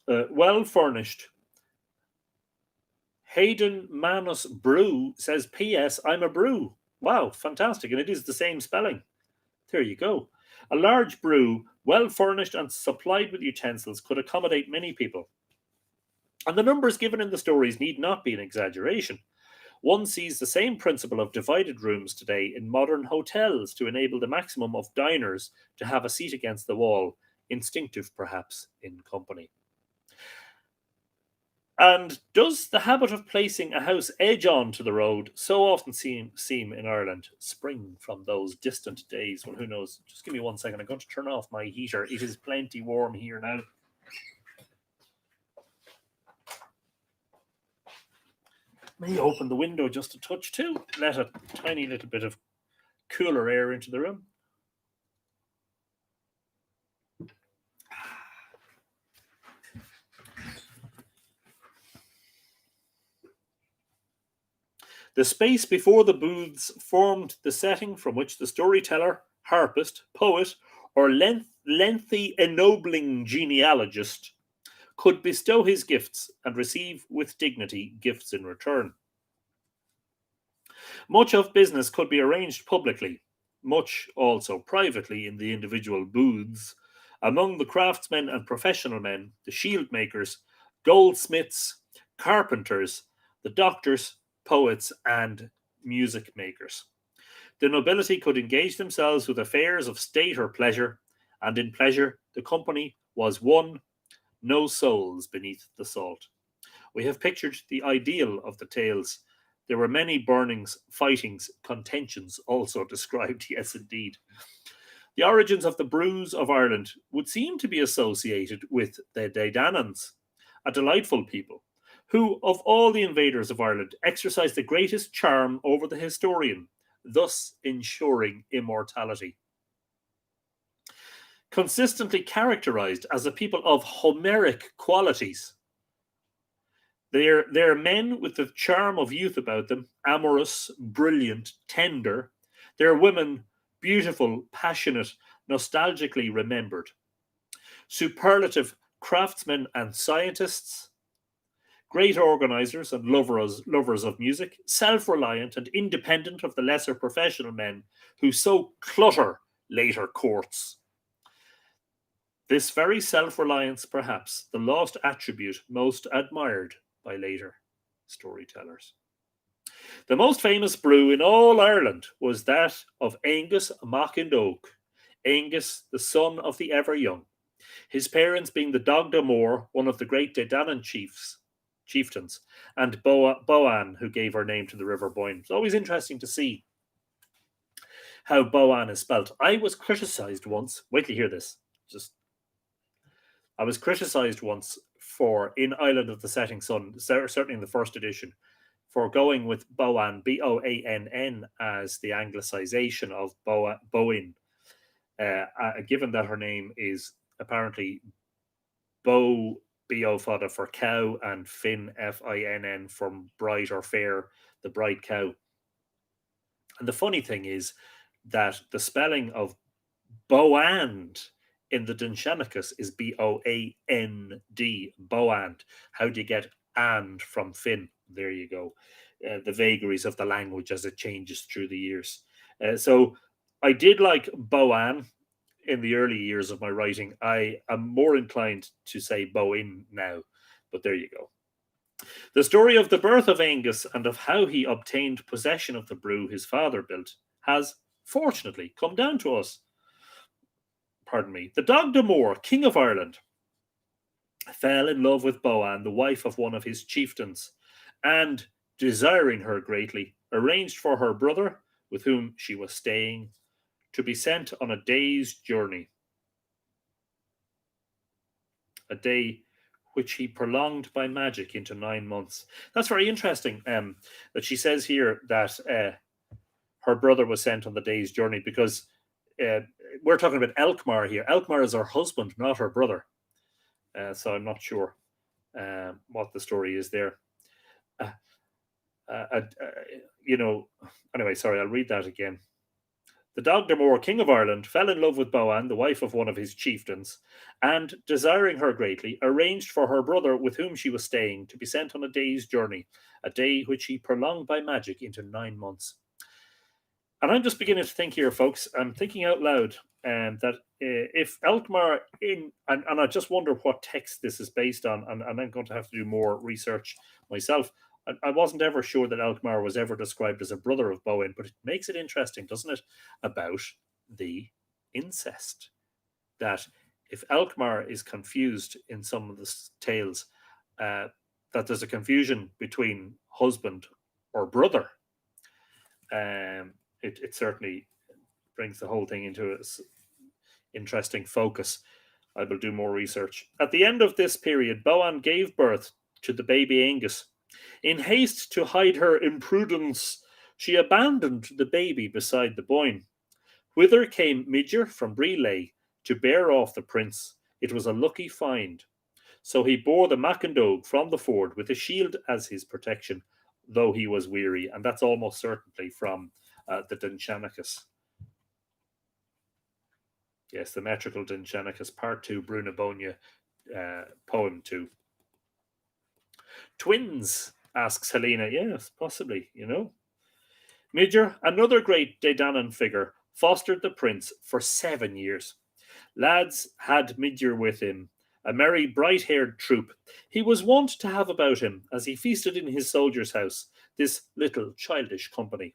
well furnished. Hayden Manus Brew says, P.S. I'm a brew. Wow, fantastic. And it is the same spelling. There you go. A large brew, well furnished and supplied with utensils, could accommodate many people. And the numbers given in the stories need not be an exaggeration. One sees the same principle of divided rooms today in modern hotels to enable the maximum of diners to have a seat against the wall, instinctive perhaps in company. And does the habit of placing a house edge on to the road so often seem in Ireland spring from those distant days? Well, who knows? Just give me 1 second. I'm going to turn off my heater. It is plenty warm here now. May open the window just a touch too. Let a tiny little bit of cooler air into the room. The space before the booths formed the setting from which the storyteller, harpist, poet, or lengthy ennobling genealogist could bestow his gifts and receive with dignity gifts in return. Much of business could be arranged publicly, much also privately in the individual booths, among the craftsmen and professional men, the shield makers, goldsmiths, carpenters, the doctors, poets, and music makers. The nobility could engage themselves with affairs of state or pleasure, and in pleasure the company was one, no souls beneath the salt. We have pictured the ideal of the tales. There were many burnings, fightings, contentions also described, yes indeed. The origins of the brews of Ireland would seem to be associated with the Daedanans, a delightful people, who, of all the invaders of Ireland, exercised the greatest charm over the historian, thus ensuring immortality. Consistently characterized as a people of Homeric qualities, they're men with the charm of youth about them, amorous, brilliant, tender. They're women, beautiful, passionate, nostalgically remembered. Superlative craftsmen and scientists, great organizers and lovers of music, self-reliant and independent of the lesser professional men who so clutter later courts. This very self-reliance, perhaps, the lost attribute most admired by later storytellers. The most famous brew in all Ireland was that of Angus Mac and Oak, Angus, the son of the ever young, his parents being the Dogda Mór, one of the great Daedanan chieftains, and Boan, who gave her name to the River Boyne. It's always interesting to see how Boan is spelt. I was criticized once, wait till you hear this, I was criticized once for, in Island of the Setting Sun, certainly in the first edition, for going with Boan, Boann, as the anglicization of Bowen, given that her name is apparently Bo, B-O fodder for cow, and Finn, Finn, from bright or fair, the bright cow. And the funny thing is that the spelling of Boand in the Dunshanicus is B-O-A-N-D, Boand. How do you get and from Finn? There you go. The vagaries of the language as it changes through the years. So I did like Boan in the early years of my writing. I am more inclined to say Bowen now, but there you go. The story of the birth of Angus and of how he obtained possession of the brew his father built has, fortunately, come down to us. Pardon me. The Dogda Mór, King of Ireland, fell in love with Boan, the wife of one of his chieftains, and, desiring her greatly, arranged for her brother, with whom she was staying, to be sent on a day's journey. A day which he prolonged by magic into 9 months. That's very interesting. That she says here that her brother was sent on the day's journey, because we're talking about Elkmar here. Elkmar is her husband, not her brother. So I'm not sure what the story is there. Anyway, sorry, I'll read that again. The Dagda King of Ireland, fell in love with Boann, the wife of one of his chieftains, and, desiring her greatly, arranged for her brother with whom she was staying to be sent on a day's journey, a day which he prolonged by magic into 9 months. And I'm just beginning to think here, folks, I'm thinking out loud, that if Elkmar and I just wonder what text this is based on, and I'm going to have to do more research myself. I wasn't ever sure that Elkmar was ever described as a brother of Bowen, but it makes it interesting, doesn't it, about the incest. That if Elkmar is confused in some of the tales, that there's a confusion between husband or brother. It certainly brings the whole thing into an interesting focus. I will do more research. At the end of this period, Boann gave birth to the baby Angus. In haste to hide her imprudence, she abandoned the baby beside the Boyne. Whither came Midger from Brelay to bear off the prince. It was a lucky find. So he bore the Macandog from the ford with a shield as his protection, though he was weary. And that's almost certainly from the Dinshanicus. Yes, the metrical Dinshanicus, part 2, Brunabonia, poem 2. Twins, asks Helena. Yes, possibly, Midger, another great Dedanan figure, fostered the prince for 7 years. Lads had Midger with him, a merry, bright-haired troop. He was wont to have about him, as he feasted in his soldier's house, this little childish company.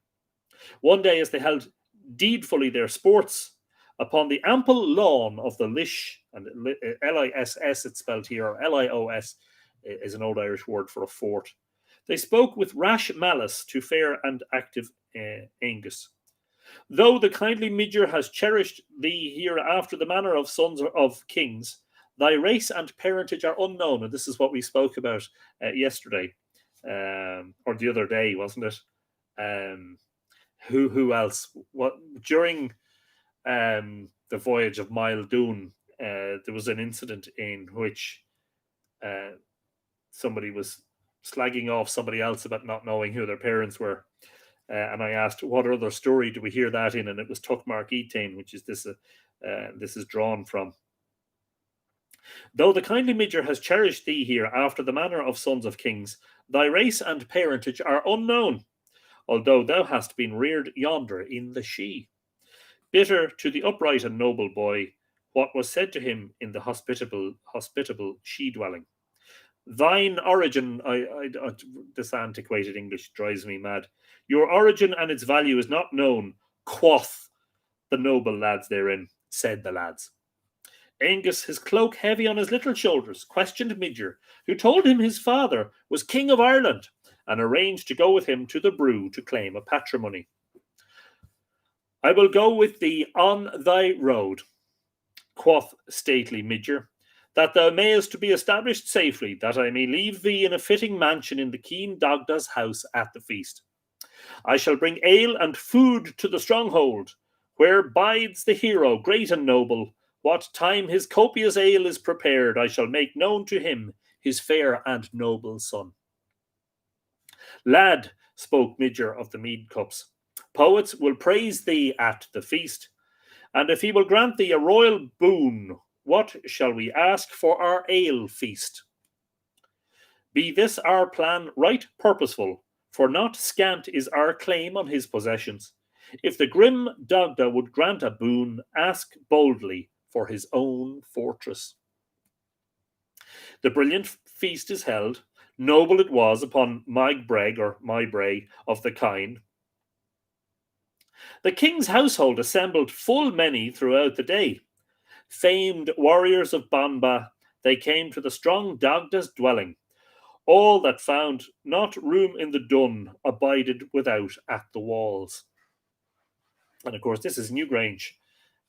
One day, as they held deedfully their sports upon the ample lawn of the Lish, and Liss it's spelled here, or Lios is an old Irish word for a fort, they spoke with rash malice to fair and active Angus. Though the kindly Midger has cherished thee here after the manner of sons of kings, thy race and parentage are unknown. And this is what we spoke about yesterday, or the other day, wasn't it? Who else? What during the voyage of Mile Doon, there was an incident in which somebody was slagging off somebody else about not knowing who their parents were. And I asked, what other story do we hear that in? And it was Tuckmark Etain, which is this is drawn from. Though the kindly Midger has cherished thee here after the manner of sons of kings, thy race and parentage are unknown, although thou hast been reared yonder in the Shee. Bitter to the upright and noble boy, what was said to him in the hospitable Shee dwelling. Thine origin, this antiquated English drives me mad. Your origin and its value is not known, quoth the noble lads therein, said the lads. Angus, his cloak heavy on his little shoulders, questioned Midger, who told him his father was King of Ireland, and arranged to go with him to the brew to claim a patrimony. I will go with thee on thy road, quoth stately Midger, that thou mayest be established safely, that I may leave thee in a fitting mansion in the keen Dagda's house at the feast. I shall bring ale and food to the stronghold, where bides the hero, great and noble. What time his copious ale is prepared, I shall make known to him his fair and noble son. Lad, spoke Midger of the mead cups, poets will praise thee at the feast, and if he will grant thee a royal boon, what shall we ask for our ale feast? Be this our plan right purposeful, for not scant is our claim on his possessions. If the grim Dagda would grant a boon, ask boldly for his own fortress. The brilliant feast is held. Noble it was upon my Bray of the Kine. The king's household assembled full many throughout the day. Famed warriors of Banba, they came to the strong Dagda's dwelling. All that found not room in the dun abided without at the walls. And of course, this is Newgrange,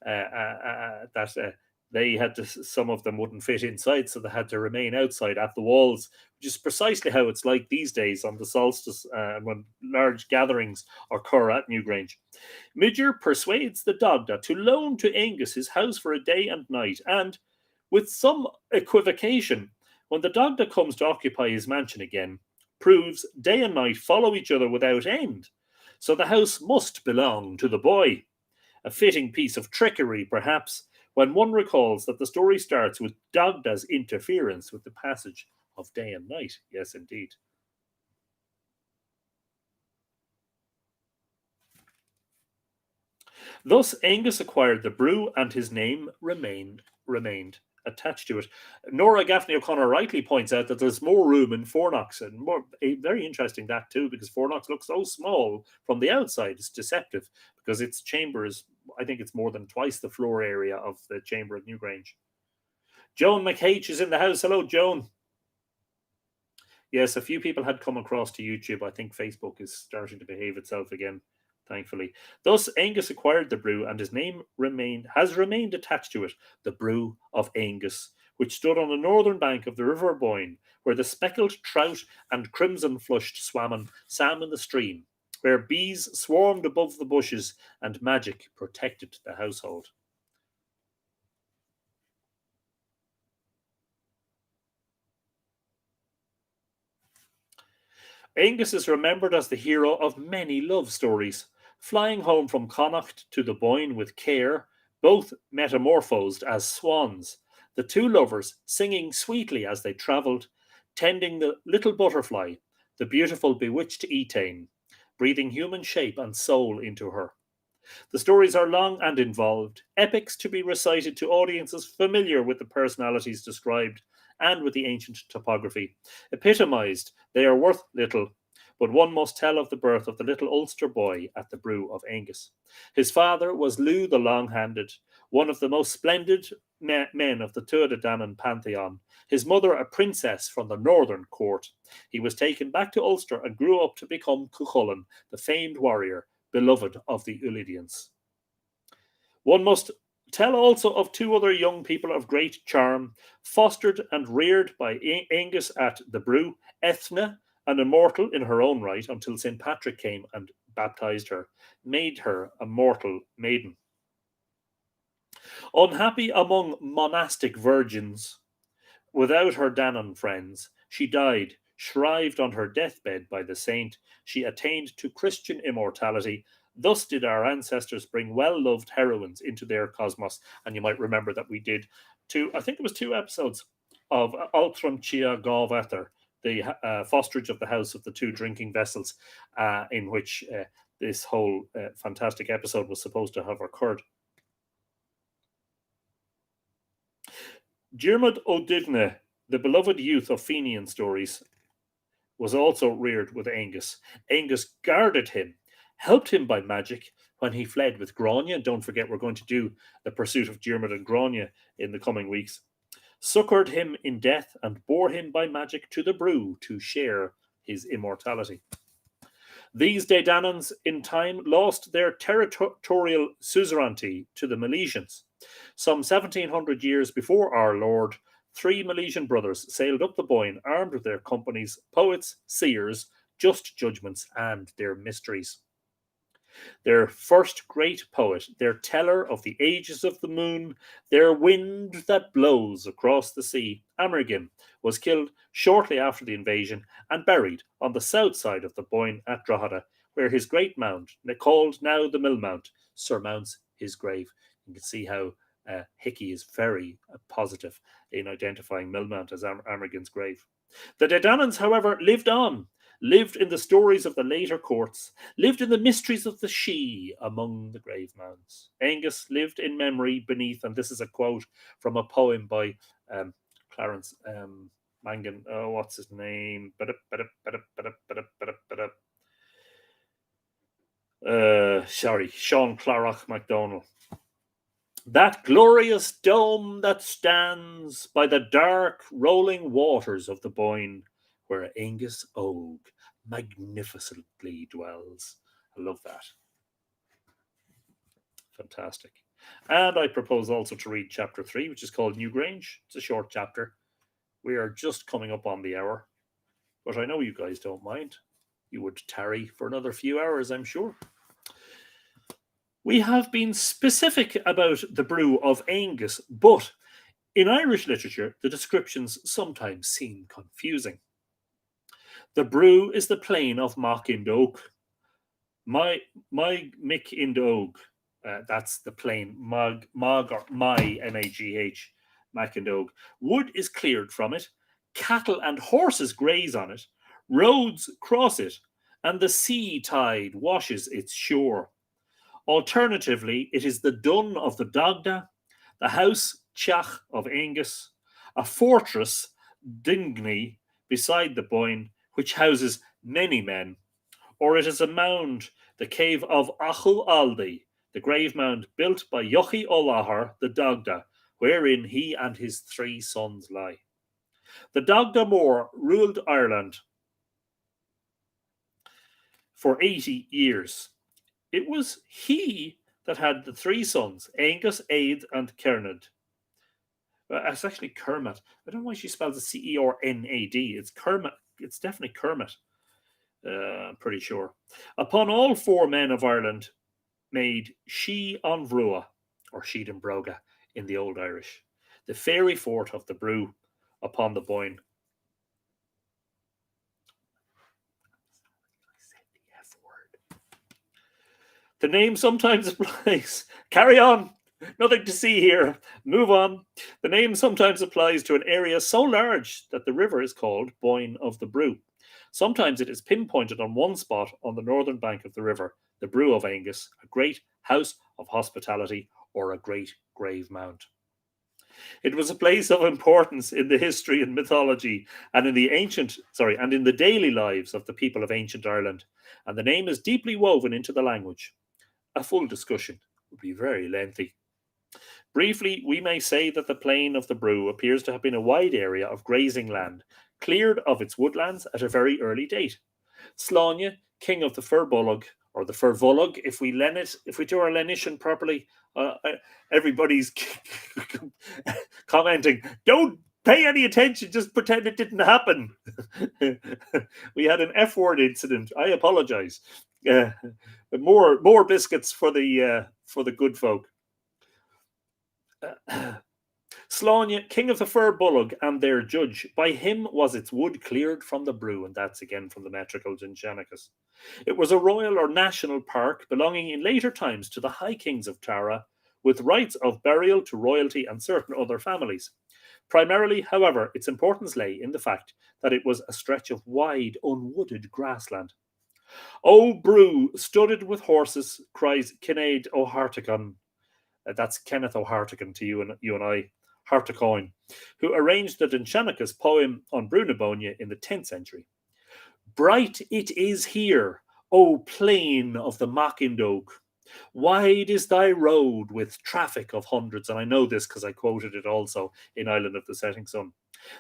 that They had to, some of them wouldn't fit inside, so they had to remain outside at the walls, which is precisely how it's like these days on the solstice when large gatherings occur at Newgrange. Midger persuades the Dagda to loan to Angus his house for a day and night, and, with some equivocation, when the Dagda comes to occupy his mansion again, proves day and night follow each other without end. So the house must belong to the boy. A fitting piece of trickery, perhaps, when one recalls that the story starts with Dagda's interference with the passage of day and night. Yes, indeed. Thus, Angus acquired the brew, and his name remained attached to it. Nora Gaffney O'Connor rightly points out that there's more room in Fornox, and very interesting that too, because Fornox looks so small from the outside. It's deceptive because its chamber is, I think, it's more than twice the floor area of the chamber at Newgrange. Joan McH is in the house. Hello, Joan. Yes, a few people had come across to YouTube. I think Facebook is starting to behave itself again, thankfully. Thus, Angus acquired the brew, and his name has remained attached to it, the Brew of Angus, which stood on the northern bank of the River Boyne, where the speckled trout and crimson-flushed salmon swam in the stream, where bees swarmed above the bushes, and magic protected the household. Angus is remembered as the hero of many love stories, flying home from Connacht to the Boyne with care, both metamorphosed as swans, the two lovers singing sweetly as they travelled, tending the little butterfly, the beautiful bewitched Etain, breathing human shape and soul into her. The stories are long and involved, epics to be recited to audiences familiar with the personalities described and with the ancient topography. Epitomised, they are worth little, but one must tell of the birth of the little Ulster boy at the Brew of Angus. His father was Lugh the Long-Handed, one of the most splendid men of the Tuatha Danann pantheon. His mother a princess from the northern court. He was taken back to Ulster and grew up to become Cuchulainn, the famed warrior, beloved of the Ulidians. One must tell also of two other young people of great charm, fostered and reared by Angus at the Brew, Ethna, an immortal in her own right until St. Patrick came and baptized her, made her a mortal maiden. Unhappy among monastic virgins, without her Danann friends, she died, shrived on her deathbed by the saint. She attained to Christian immortality. Thus did our ancestors bring well-loved heroines into their cosmos. And you might remember that we did I think it was 2 episodes of Altram Chia Gawvather, the fosterage of the house of the 2 drinking vessels, in which this whole fantastic episode was supposed to have occurred. Diarmid O'Digne, the beloved youth of Fenian stories, was also reared with Angus. Angus guarded him, helped him by magic when he fled with Grania. Don't forget, we're going to do the pursuit of Diarmid and Grania in the coming weeks. Succoured him in death and bore him by magic to the Brew to share his immortality. These Daedanans in time lost their territorial suzerainty to the Milesians. Some 1700 years before our Lord, 3 Milesian brothers sailed up the Boyne armed with their companies, poets, seers, just judgments, and their mysteries. Their first great poet, their teller of the ages of the moon, their wind that blows across the sea, Amergin, was killed shortly after the invasion and buried on the south side of the Boyne at Drogheda, where his great mound, called now the Mill Mount, surmounts his grave. You can see how Hickey is very positive in identifying Millmount as Amergin's grave. The Daedanans, however, lived on, lived in the stories of the later courts, lived in the mysteries of the Sidhe among the grave mounds. Angus lived in memory beneath, and this is a quote from a poem by Clarence Mangan. Oh, what's his name? Sean Clarach MacDonald. That glorious dome that stands by the dark rolling waters of the Boyne, where Angus Og magnificently dwells. I love that. Fantastic. And I propose also to read chapter 3, which is called Newgrange. It's a short chapter. We are just coming up on the hour, but I know you guys don't mind. You would tarry for another few hours, I'm sure. We have been specific about the brew of Angus, but in Irish literature, the descriptions sometimes seem confusing. The brew is the plain of Mach Indog. My Mick Indog, that's the plain, Mag or my M-A-G-H, Macindog. Wood is cleared from it, cattle and horses graze on it, roads cross it, and the sea tide washes its shore. Alternatively, it is the dun of the Dagda, the house Teach of Angus, a fortress, Dingni, beside the Boyne, which houses many men, or it is a mound, the cave of Achu Aldi, the grave mound built by Yochi Olahar, the Dagda, wherein he and his 3 sons lie. The Dagda Mór ruled Ireland for 80 years. It was he that had the 3 sons, Angus, Aid, and Cernad. It's actually Kermit. I don't know why she spells it C-E-R-N-A-D. It's Kermit. It's definitely Kermit. I'm pretty sure. Upon all 4 men of Ireland made she on Vrua, or Sheed and Broga in the Old Irish, the fairy fort of the Brew upon the Boyne. The name sometimes applies. Carry on. Nothing to see here. Move on. The name sometimes applies to an area so large that the river is called Boyne of the Brew. Sometimes it is pinpointed on one spot on the northern bank of the river, the Brew of Angus, a great house of hospitality or a great grave mound. It was a place of importance in the history and mythology and in the daily lives of the people of ancient Ireland, and the name is deeply woven into the language. A full discussion would be very lengthy. Briefly, we may say that the plain of the Brew appears to have been a wide area of grazing land, cleared of its woodlands at a very early date. Sláine, king of the Firbolg, or the Firvolog, if we do our Lenition properly, everybody's commenting, don't pay any attention, just pretend it didn't happen. We had an F-word incident. I apologize. More biscuits for the good folk. Sláine, king of the Firbolg, and their judge. By him was its wood cleared from the Brew, and that's again from the metrical Ginchanicus. It was a royal or national park belonging in later times to the High Kings of Tara, with rights of burial to royalty and certain other families. Primarily, however, its importance lay in the fact that it was a stretch of wide, unwooded grassland. O Brew, studded with horses, cries Kinnaid O'Hartigan. That's Kenneth O'Hartigan to you and I, Harticoin, who arranged the Ginchanicus poem on Brunabonia in the 10th century. Bright it is here, O plain of the Machindog. Wide is thy road with traffic of hundreds, and I know this because I quoted it also in Island of the Setting Sun.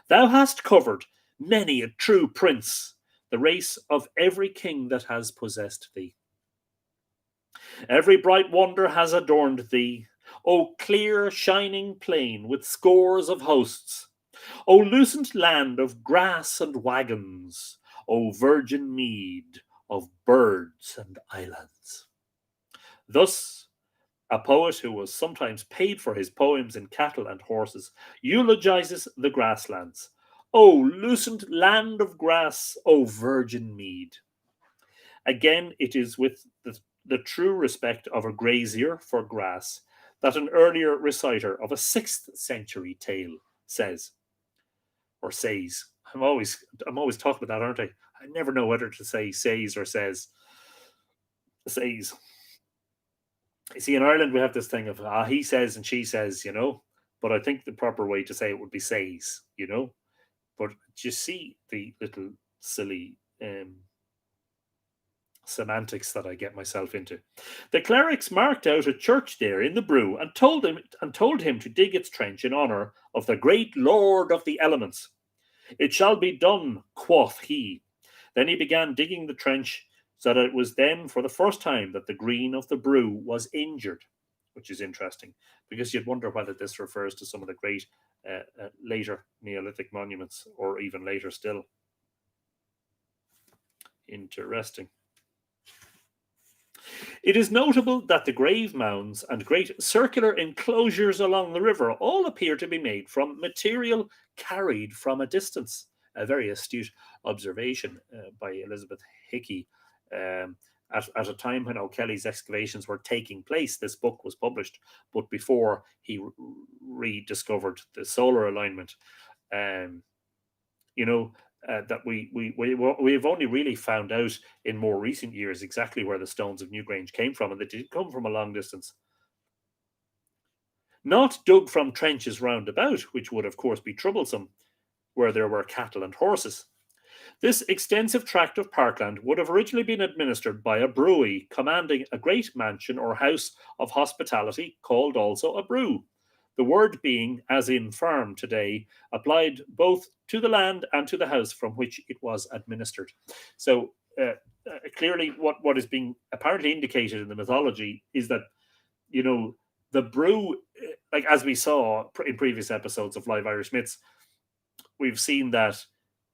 Thou hast covered many a true prince, the race of every king that has possessed thee. Every bright wonder has adorned thee, O clear, shining plain with scores of hosts, O lucent land of grass and wagons, O virgin mead of birds and islands. Thus, a poet who was sometimes paid for his poems in cattle and horses eulogizes the grasslands. O lucent land of grass, O virgin mead. Again, it is with the true respect of a grazier for grass that an earlier reciter of a 6th century tale says. I'm always talking about that, aren't I? I never know whether to say says or says. Says. You see, in Ireland we have this thing of he says and she says, but I think the proper way to say it would be says, But you see the little silly semantics that I get myself into. The clerics marked out a church there in the Brew and told him to dig its trench in honour of the great Lord of the elements. It shall be done, quoth he. Then he began digging the trench, so that it was then for the first time that the green of the Brew was injured. which is interesting because you'd wonder whether this refers to some of the great later Neolithic monuments or even later still. Interesting. It is notable that the grave mounds and great circular enclosures along the river all appear to be made from material carried from a distance. A very astute observation by Elizabeth Hickey. At a time when O'Kelly's excavations were taking place, this book was published, but before he rediscovered the solar alignment. That we've only really found out in more recent years exactly where the stones of Newgrange came from, and they did come from a long distance. Not dug from trenches round about, which would of course be troublesome where there were cattle and horses. This extensive tract of parkland would have originally been administered by a brewy commanding a great mansion or house of hospitality, called also a brew. The word being, as in farm today, applied both to the land and to the house from which it was administered. So clearly what is being apparently indicated in the mythology is that, the brew, like as we saw in previous episodes of Live Irish Myths, we've seen that,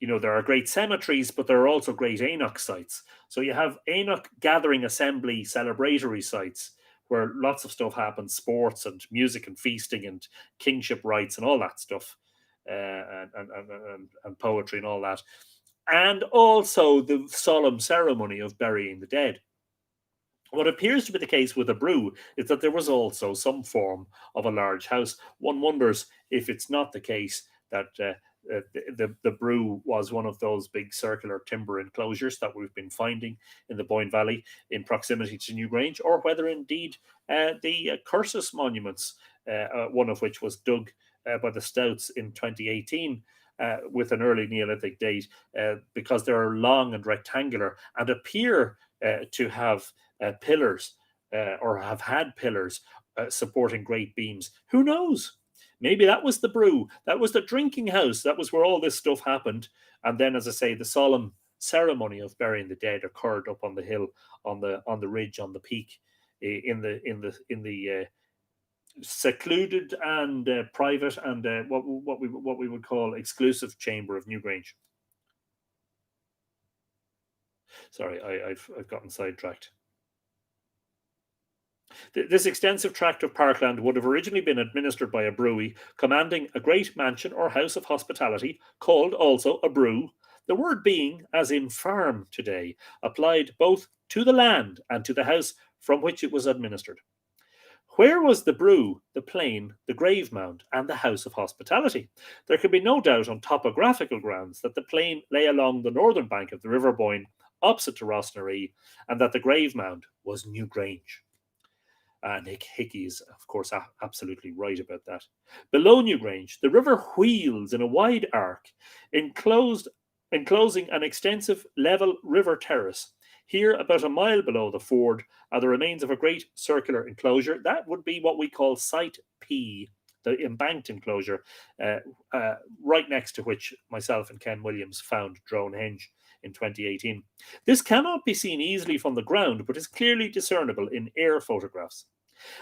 there are great cemeteries, but there are also great Enoch sites. So you have Enoch gathering assembly celebratory sites where lots of stuff happens, sports and music and feasting and kingship rights and all that stuff, and poetry and all that. And also the solemn ceremony of burying the dead. What appears to be the case with a brew is that there was also some form of a large house. One wonders if it's not the case that the brew was one of those big circular timber enclosures that we've been finding in the Boyne Valley in proximity to Newgrange, or whether indeed the Cursus monuments, one of which was dug by the Stouts in 2018 with an early Neolithic date, because they are long and rectangular and appear to have pillars or have had pillars supporting great beams. Who knows? Maybe that was the brew. That was the drinking house. That was where all this stuff happened. And then, as I say, the solemn ceremony of burying the dead occurred up on the hill, on the ridge, on the peak, in the secluded and private and what we would call exclusive chamber of Newgrange. Sorry, I've gotten sidetracked. This extensive tract of parkland would have originally been administered by a brewy commanding a great mansion or house of hospitality, called also a brew, the word being, as in farm today, applied both to the land and to the house from which it was administered. Where was the brew, the plain, the grave mound, and the house of hospitality? There can be no doubt on topographical grounds that the plain lay along the northern bank of the River Boyne, opposite to Nano Reid, and that the grave mound was Newgrange. And Hickey is, of course, absolutely right about that. Below Newgrange, the river wheels in a wide arc, enclosing an extensive level river terrace. Here, about a mile below the ford, are the remains of a great circular enclosure. That would be what we call Site P, the embanked enclosure, right next to which myself and Ken Williams found Dronehenge in 2018. This cannot be seen easily from the ground, but is clearly discernible in air photographs.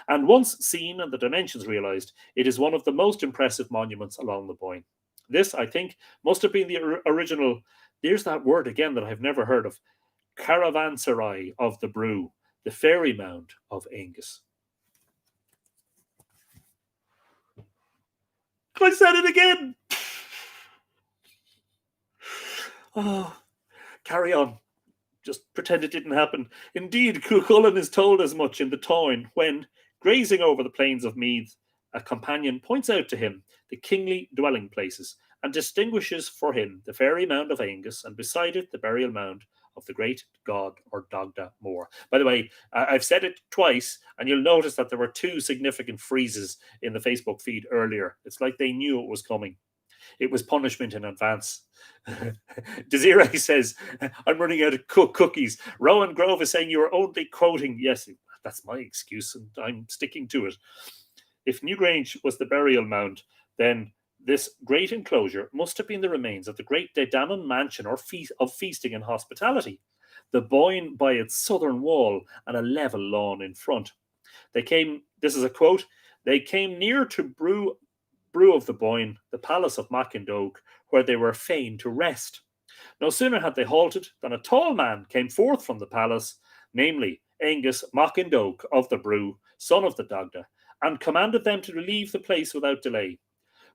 And once seen and the dimensions realised, it is one of the most impressive monuments along the Boyne. This, I think, must have been the original, there's that word again that I've never heard of, caravanserai of the brew, the fairy mound of Angus. I said it again! Oh, carry on. Just pretend it didn't happen. Indeed, Colin is told as much in the Táin when, grazing over the plains of Meath, a companion points out to him the kingly dwelling places and distinguishes for him the fairy mound of Angus and beside it the burial mound of the great god or Dagda Moor. By the way, I've said it twice, and you'll notice that there were two significant freezes in the Facebook feed earlier. It's like they knew it was coming. It was punishment in advance. Desiree says, I'm running out of cookies. Rowan Grove is saying you are only quoting. Yes, that's my excuse, and I'm sticking to it. If Newgrange was the burial mound, then this great enclosure must have been the remains of the great Dedanon mansion or of feasting and hospitality. The Boyne by its southern wall and a level lawn in front. They came This is a quote. They came near to Brew of the Boyne, the palace of Mackindogue, where they were fain to rest. No sooner had they halted than a tall man came forth from the palace, namely Angus Mackindogue of the Brew, son of the Dagda, and commanded them to leave the place without delay.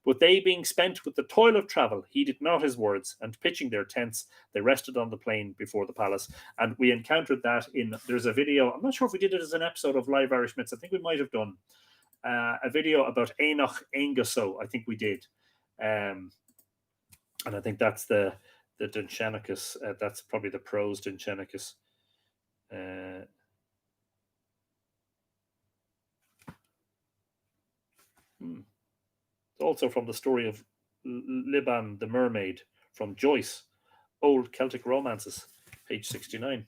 But they, being spent with the toil of travel, heeded not his words, and pitching their tents, they rested on the plain before the palace. And we encountered that there's a video, I'm not sure if we did it as an episode of Live Irish Myths, I think we might have done a video about Enoch Anguso, I think we did. And I think that's the Dunchenicus, that's probably the prose Dunchenicus. Also from the story of Liban the Mermaid from Joyce, Old Celtic Romances, page 69.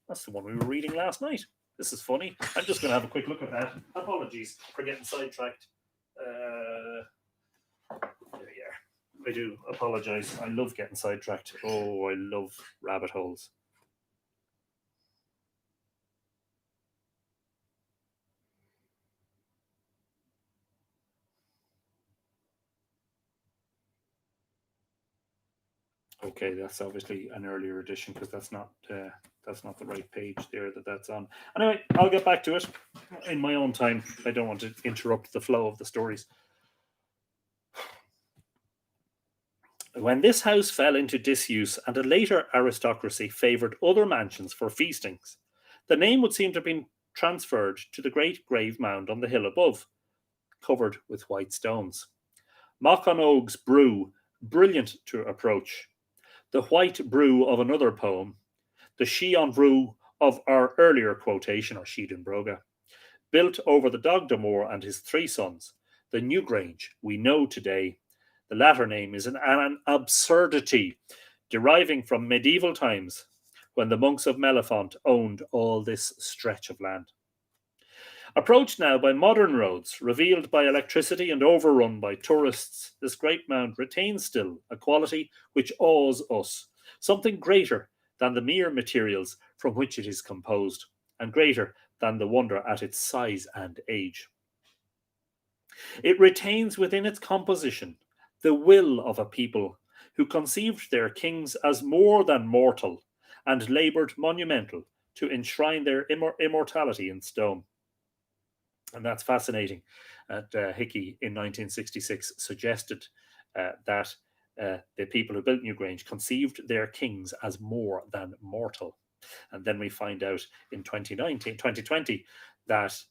That's the one we were reading last night. This is funny. I'm just going to have a quick look at that. Apologies for getting sidetracked. There we are. I do apologise. I love getting sidetracked. Oh, I love rabbit holes. Okay, that's obviously an earlier edition because that's not the right page there that's on. Anyway, I'll get back to it in my own time. I don't want to interrupt the flow of the stories. When this house fell into disuse and a later aristocracy favoured other mansions for feastings, the name would seem to have been transferred to the great grave mound on the hill above, covered with white stones. Mackindogue's brew, brilliant to approach. The white brew of another poem, the Sheon brew of our earlier quotation, or Sheedan Broga, built over the Dagda and his three sons, the New Grange we know today. The latter name is an absurdity deriving from medieval times when the monks of Mellifont owned all this stretch of land. Approached now by modern roads, revealed by electricity and overrun by tourists, this great mound retains still a quality which awes us, something greater than the mere materials from which it is composed, and greater than the wonder at its size and age. It retains within its composition the will of a people who conceived their kings as more than mortal and laboured monumental to enshrine their immortality in stone. And that's fascinating. Hickey in 1966 suggested that the people who built Newgrange conceived their kings as more than mortal. And then we find out in 2020 that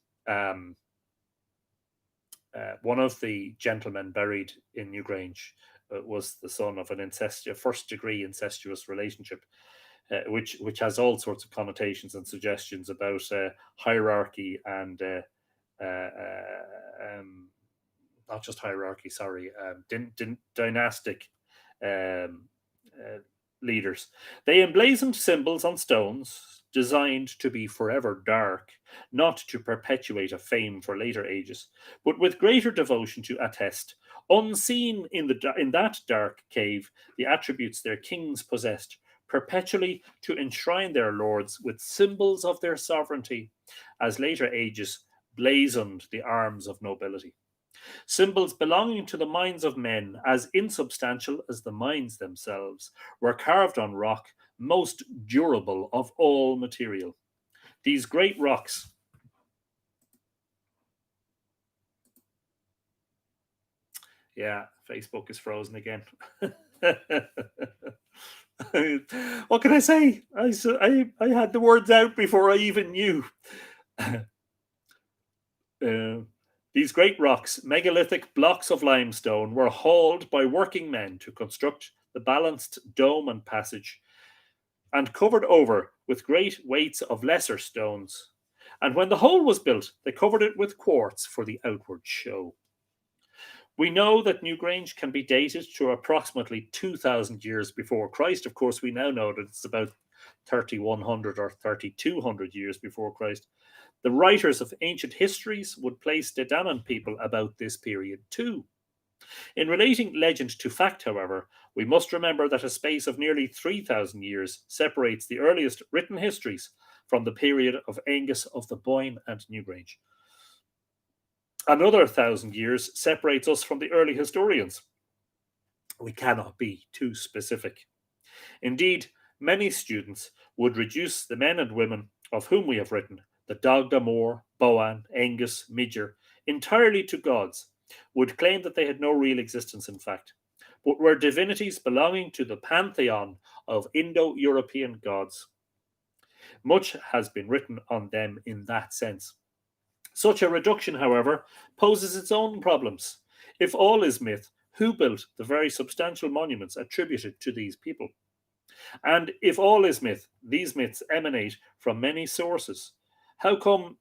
one of the gentlemen buried in Newgrange was the son of an first-degree incestuous relationship, which has all sorts of connotations and suggestions about hierarchy and not just hierarchy, dynastic leaders. They emblazoned symbols on stones designed to be forever dark, not to perpetuate a fame for later ages, but with greater devotion to attest, unseen in that dark cave, the attributes their kings possessed, perpetually to enshrine their lords with symbols of their sovereignty, as later ages blazoned the arms of nobility. Symbols belonging to the minds of men, as insubstantial as the minds themselves, were carved on rock, most durable of all material. These great rocks. Yeah, Facebook is frozen again. What can I say? I had the words out before I even knew. These great rocks, megalithic blocks of limestone, were hauled by working men to construct the balanced dome and passage, and covered over with great weights of lesser stones. And when the whole was built, they covered it with quartz for the outward show. We know that Newgrange can be dated to approximately 2,000 years before Christ. Of course, we now know that it's about 3,100 or 3,200 years before Christ. The writers of ancient histories would place the Danann people about this period too. In relating legend to fact, however, we must remember that a space of nearly 3,000 years separates the earliest written histories from the period of Angus of the Boyne and Newgrange. Another 1,000 years separates us from the early historians. We cannot be too specific. Indeed, many students would reduce the men and women of whom we have written, the Dagda Mór, Boan, Angus, Midger, entirely to gods, would claim that they had no real existence in fact, but were divinities belonging to the pantheon of Indo-European gods. Much has been written on them in that sense. Such a reduction, however, poses its own problems. If all is myth, who built the very substantial monuments attributed to these people? And if all is myth, these myths emanate from many sources. How came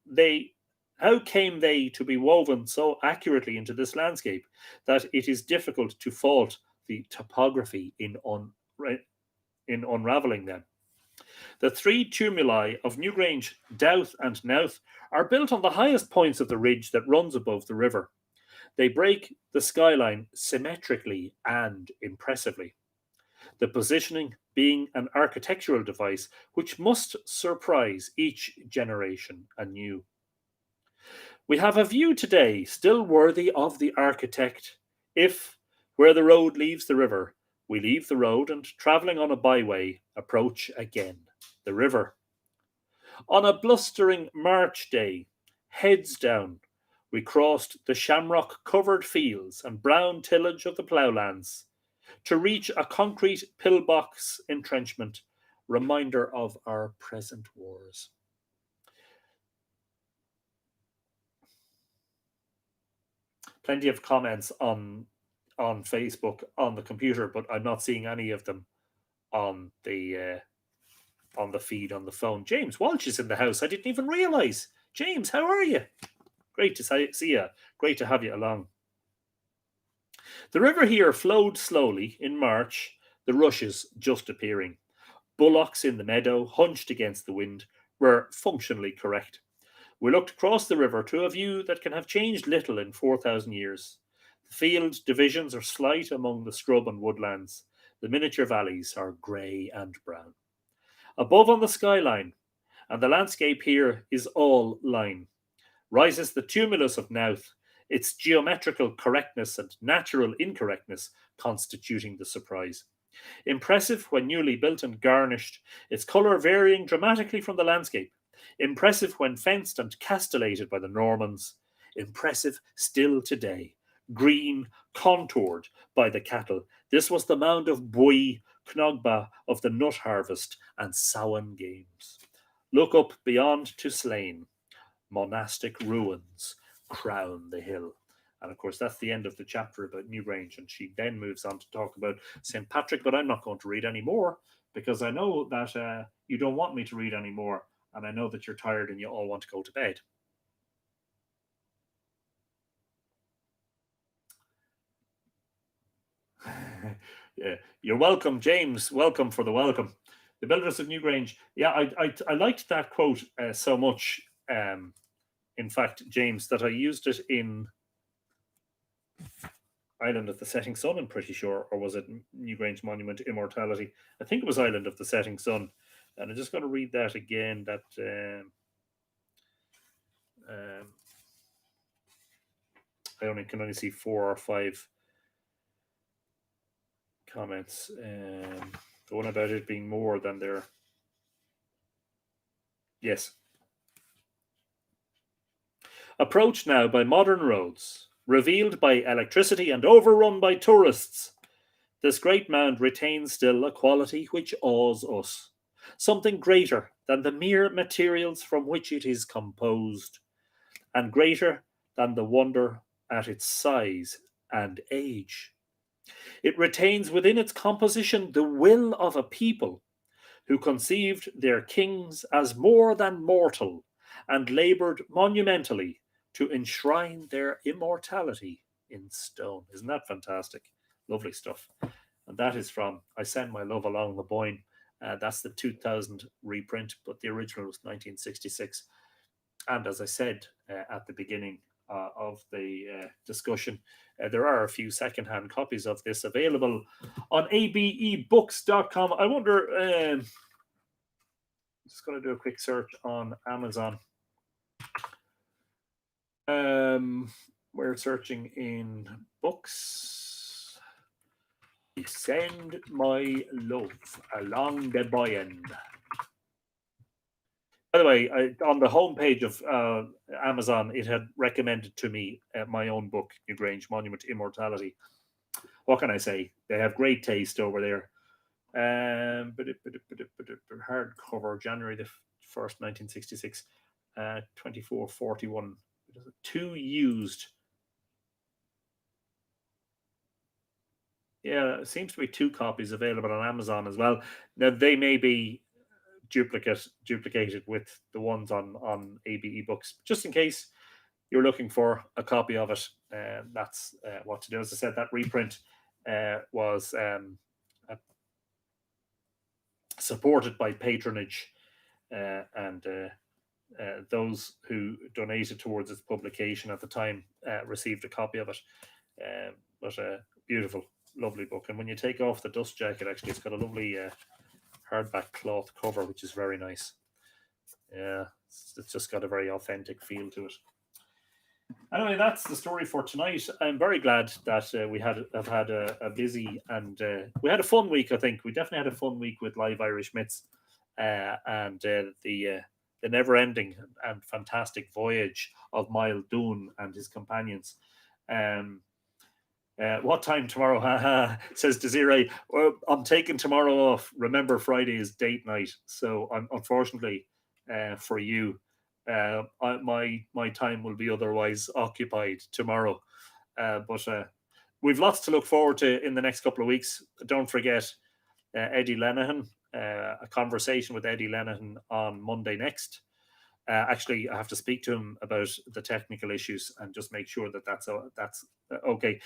they to be woven so accurately into this landscape that it is difficult to fault the topography in unraveling them? The three tumuli of Newgrange, Douth, and Knowth are built on the highest points of the ridge that runs above the river. They break the skyline symmetrically and impressively, the positioning being an architectural device which must surprise each generation anew. We have a view today still worthy of the architect, if, where the road leaves the river, we leave the road and, travelling on a byway, approach again the river. On a blustering March day, heads down, we crossed the shamrock-covered fields and brown tillage of the ploughlands, to reach a concrete pillbox entrenchment, reminder of our present wars. Plenty of comments on Facebook on the computer, but I'm not seeing any of them on the feed on the phone. James Walsh is in the house. I didn't even realise. James, how are you? Great to see you. Great to have you along. The river here flowed slowly in March, the rushes just appearing. Bullocks in the meadow, hunched against the wind, were functionally correct. We looked across the river to a view that can have changed little in 4,000 years. The field divisions are slight among the scrub and woodlands. The miniature valleys are grey and brown. Above on the skyline, and the landscape here is all line, rises the tumulus of Knowth, its geometrical correctness and natural incorrectness constituting the surprise. Impressive when newly built and garnished, its colour varying dramatically from the landscape. Impressive when fenced and castellated by the Normans. Impressive still today. Green, contoured by the cattle. This was the mound of Bui, Knogba of the nut harvest and Samhain games. Look up beyond to Slane. Monastic ruins crown the hill. And of course, that's the end of the chapter about Newgrange. And she then moves on to talk about St. Patrick, but I'm not going to read any more because I know that you don't want me to read any more. And I know that you're tired and you all want to go to bed. Yeah, you're welcome, James. Welcome for the welcome. The builders of Newgrange. Yeah, I liked that quote so much. In fact, James, that I used it in Island of the Setting Sun, I'm pretty sure, or was it Newgrange Monument Immortality? I think it was Island of the Setting Sun. And I'm just going to read that again. That I can only see 4 or 5 comments. The one about it being more than their. Yes. Approached now by modern roads, revealed by electricity and overrun by tourists, this great mound retains still a quality which awes us, something greater than the mere materials from which it is composed, and greater than the wonder at its size and age. It retains within its composition the will of a people who conceived their kings as more than mortal and laboured monumentally to enshrine their immortality in stone. Isn't that fantastic? Lovely stuff. And that is from I Send My Love Along the Boyne. That's the 2000 reprint, but the original was 1966. And as I said at the beginning of the discussion, there are a few secondhand copies of this available on abebooks.com. I wonder, I'm just going to do a quick search on Amazon. We're searching in books. Send my love along the Boyne. By the way, on the homepage of Amazon, it had recommended to me my own book, Newgrange Monument to Immortality. What can I say? They have great taste over there. Hardcover, January the 1st, 1966, 2441. 2 used. Yeah, it seems to be 2 copies available on Amazon as well. Now, they may be duplicated with the ones on ABE Books. Just in case you're looking for a copy of it, that's what to do. As I said, that reprint was supported by patronage, and those who donated towards its publication at the time received a copy of it. But a beautiful, lovely book. And when you take off the dust jacket, actually, it's got a lovely hardback cloth cover, which is very nice. Yeah, it's just got a very authentic feel to it. Anyway, that's the story for tonight. I'm very glad that we have had a busy and we had a fun week. I think we definitely had a fun week with Live Irish Myths, and the never-ending and fantastic voyage of Niall Doone and his companions. What time tomorrow? Says Desiree. Well, I'm taking tomorrow off. Remember, Friday is date night, so unfortunately for you, my time will be otherwise occupied tomorrow. But we've lots to look forward to in the next couple of weeks. Don't forget Eddie Lenihan, a conversation with Eddie Lenihan on Monday next. Actually, I have to speak to him about the technical issues and just make sure that that's okay.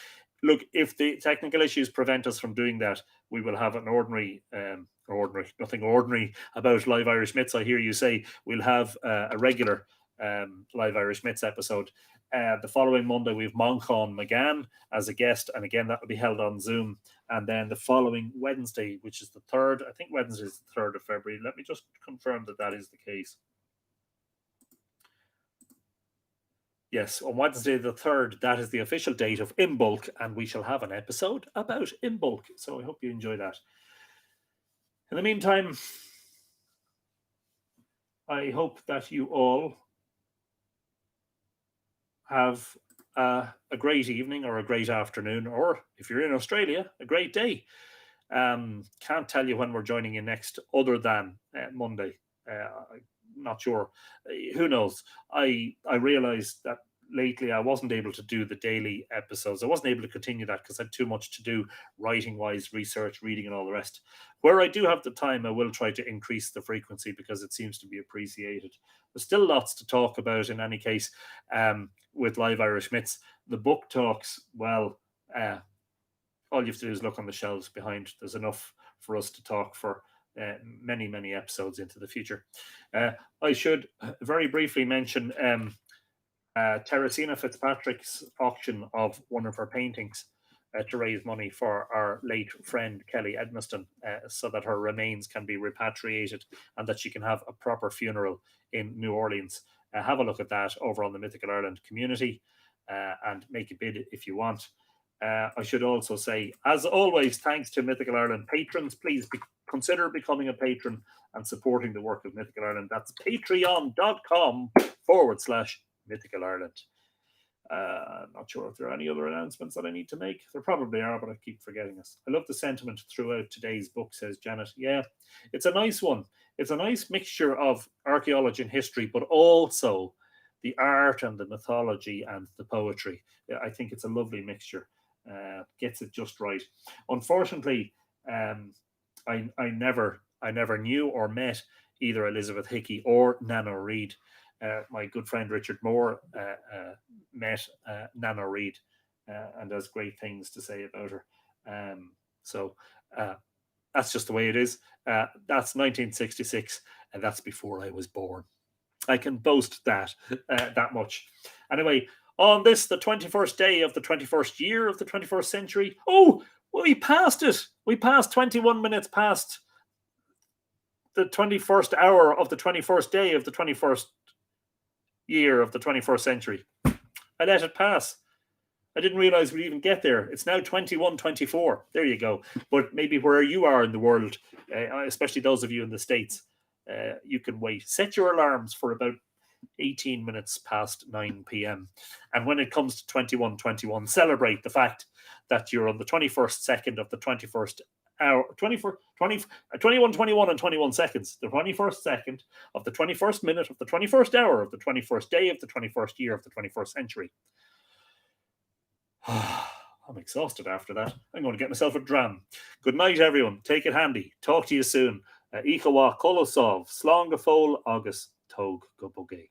Look, if the technical issues prevent us from doing that, we will have an nothing ordinary about Live Irish Myths. I hear you say we'll have a regular Live Irish Myths episode. The following Monday, we have Moncon McGann as a guest, and again, that will be held on Zoom. And then the following Wednesday, which is the 3rd, I think Wednesday is the 3rd of February. Let me just confirm that that is the case. Yes, on Wednesday the 3rd, that is the official date of Imbolc, and we shall have an episode about Imbolc. So I hope you enjoy that. In the meantime, I hope that you all have a great evening or a great afternoon, or if you're in Australia, a great day. Can't tell you when we're joining you next, other than Monday. Not sure. Who knows? I realized that lately I wasn't able to do the daily episodes. I wasn't able to continue that because I had too much to do writing wise, research, reading, and all the rest. Where I do have the time, I will try to increase the frequency because it seems to be appreciated. There's still lots to talk about in any case with Live Irish Myths. The book talks, well, all you have to do is look on the shelves behind. There's enough for us to talk for many, many episodes into the future. I should very briefly mention Teresina Fitzpatrick's auction of one of her paintings to raise money for our late friend Kelly Edmiston, so that her remains can be repatriated and that she can have a proper funeral in New Orleans. Have a look at that over on the Mythical Ireland community and make a bid if you want. I should also say, as always, thanks to Mythical Ireland patrons. Please consider becoming a patron and supporting the work of Mythical Ireland. That's patreon.com/Mythical Ireland. I'm not sure if there are any other announcements that I need to make. There probably are, but I keep forgetting us. I love the sentiment throughout today's book, says Janet. Yeah, it's a nice one. It's a nice mixture of archaeology and history, but also the art and the mythology and the poetry. I think it's a lovely mixture. Gets it just right. Unfortunately, I never knew or met either Elizabeth Hickey or Nano Reid. My good friend Richard Moore met Nano Reid and has great things to say about her. So that's just the way it is. That's 1966, and that's before I was born. I can boast that much. Anyway, on this, the 21st day of the 21st year of the 21st century. Oh, we passed it. We passed 21 minutes past the 21st hour of the 21st day of the 21st year of the 21st century. I let it pass. I didn't realize we'd even get there. It's now 21:24. There you go. But maybe where you are in the world, especially those of you in the States, you can wait. Set your alarms for about 18 minutes past 9 p.m. And when it comes to 21:21, celebrate the fact that you're on the 21st second of the 21st hour, 21:21 and 21 seconds, the 21st second of the 21st minute of the 21st hour of the 21st day of the 21st year of the 21st century. I'm exhausted after that. I'm going to get myself a dram. Good night, everyone. Take it handy. Talk to you soon. Ichawa Kolosov, Slong Fol August Tog Gobogay.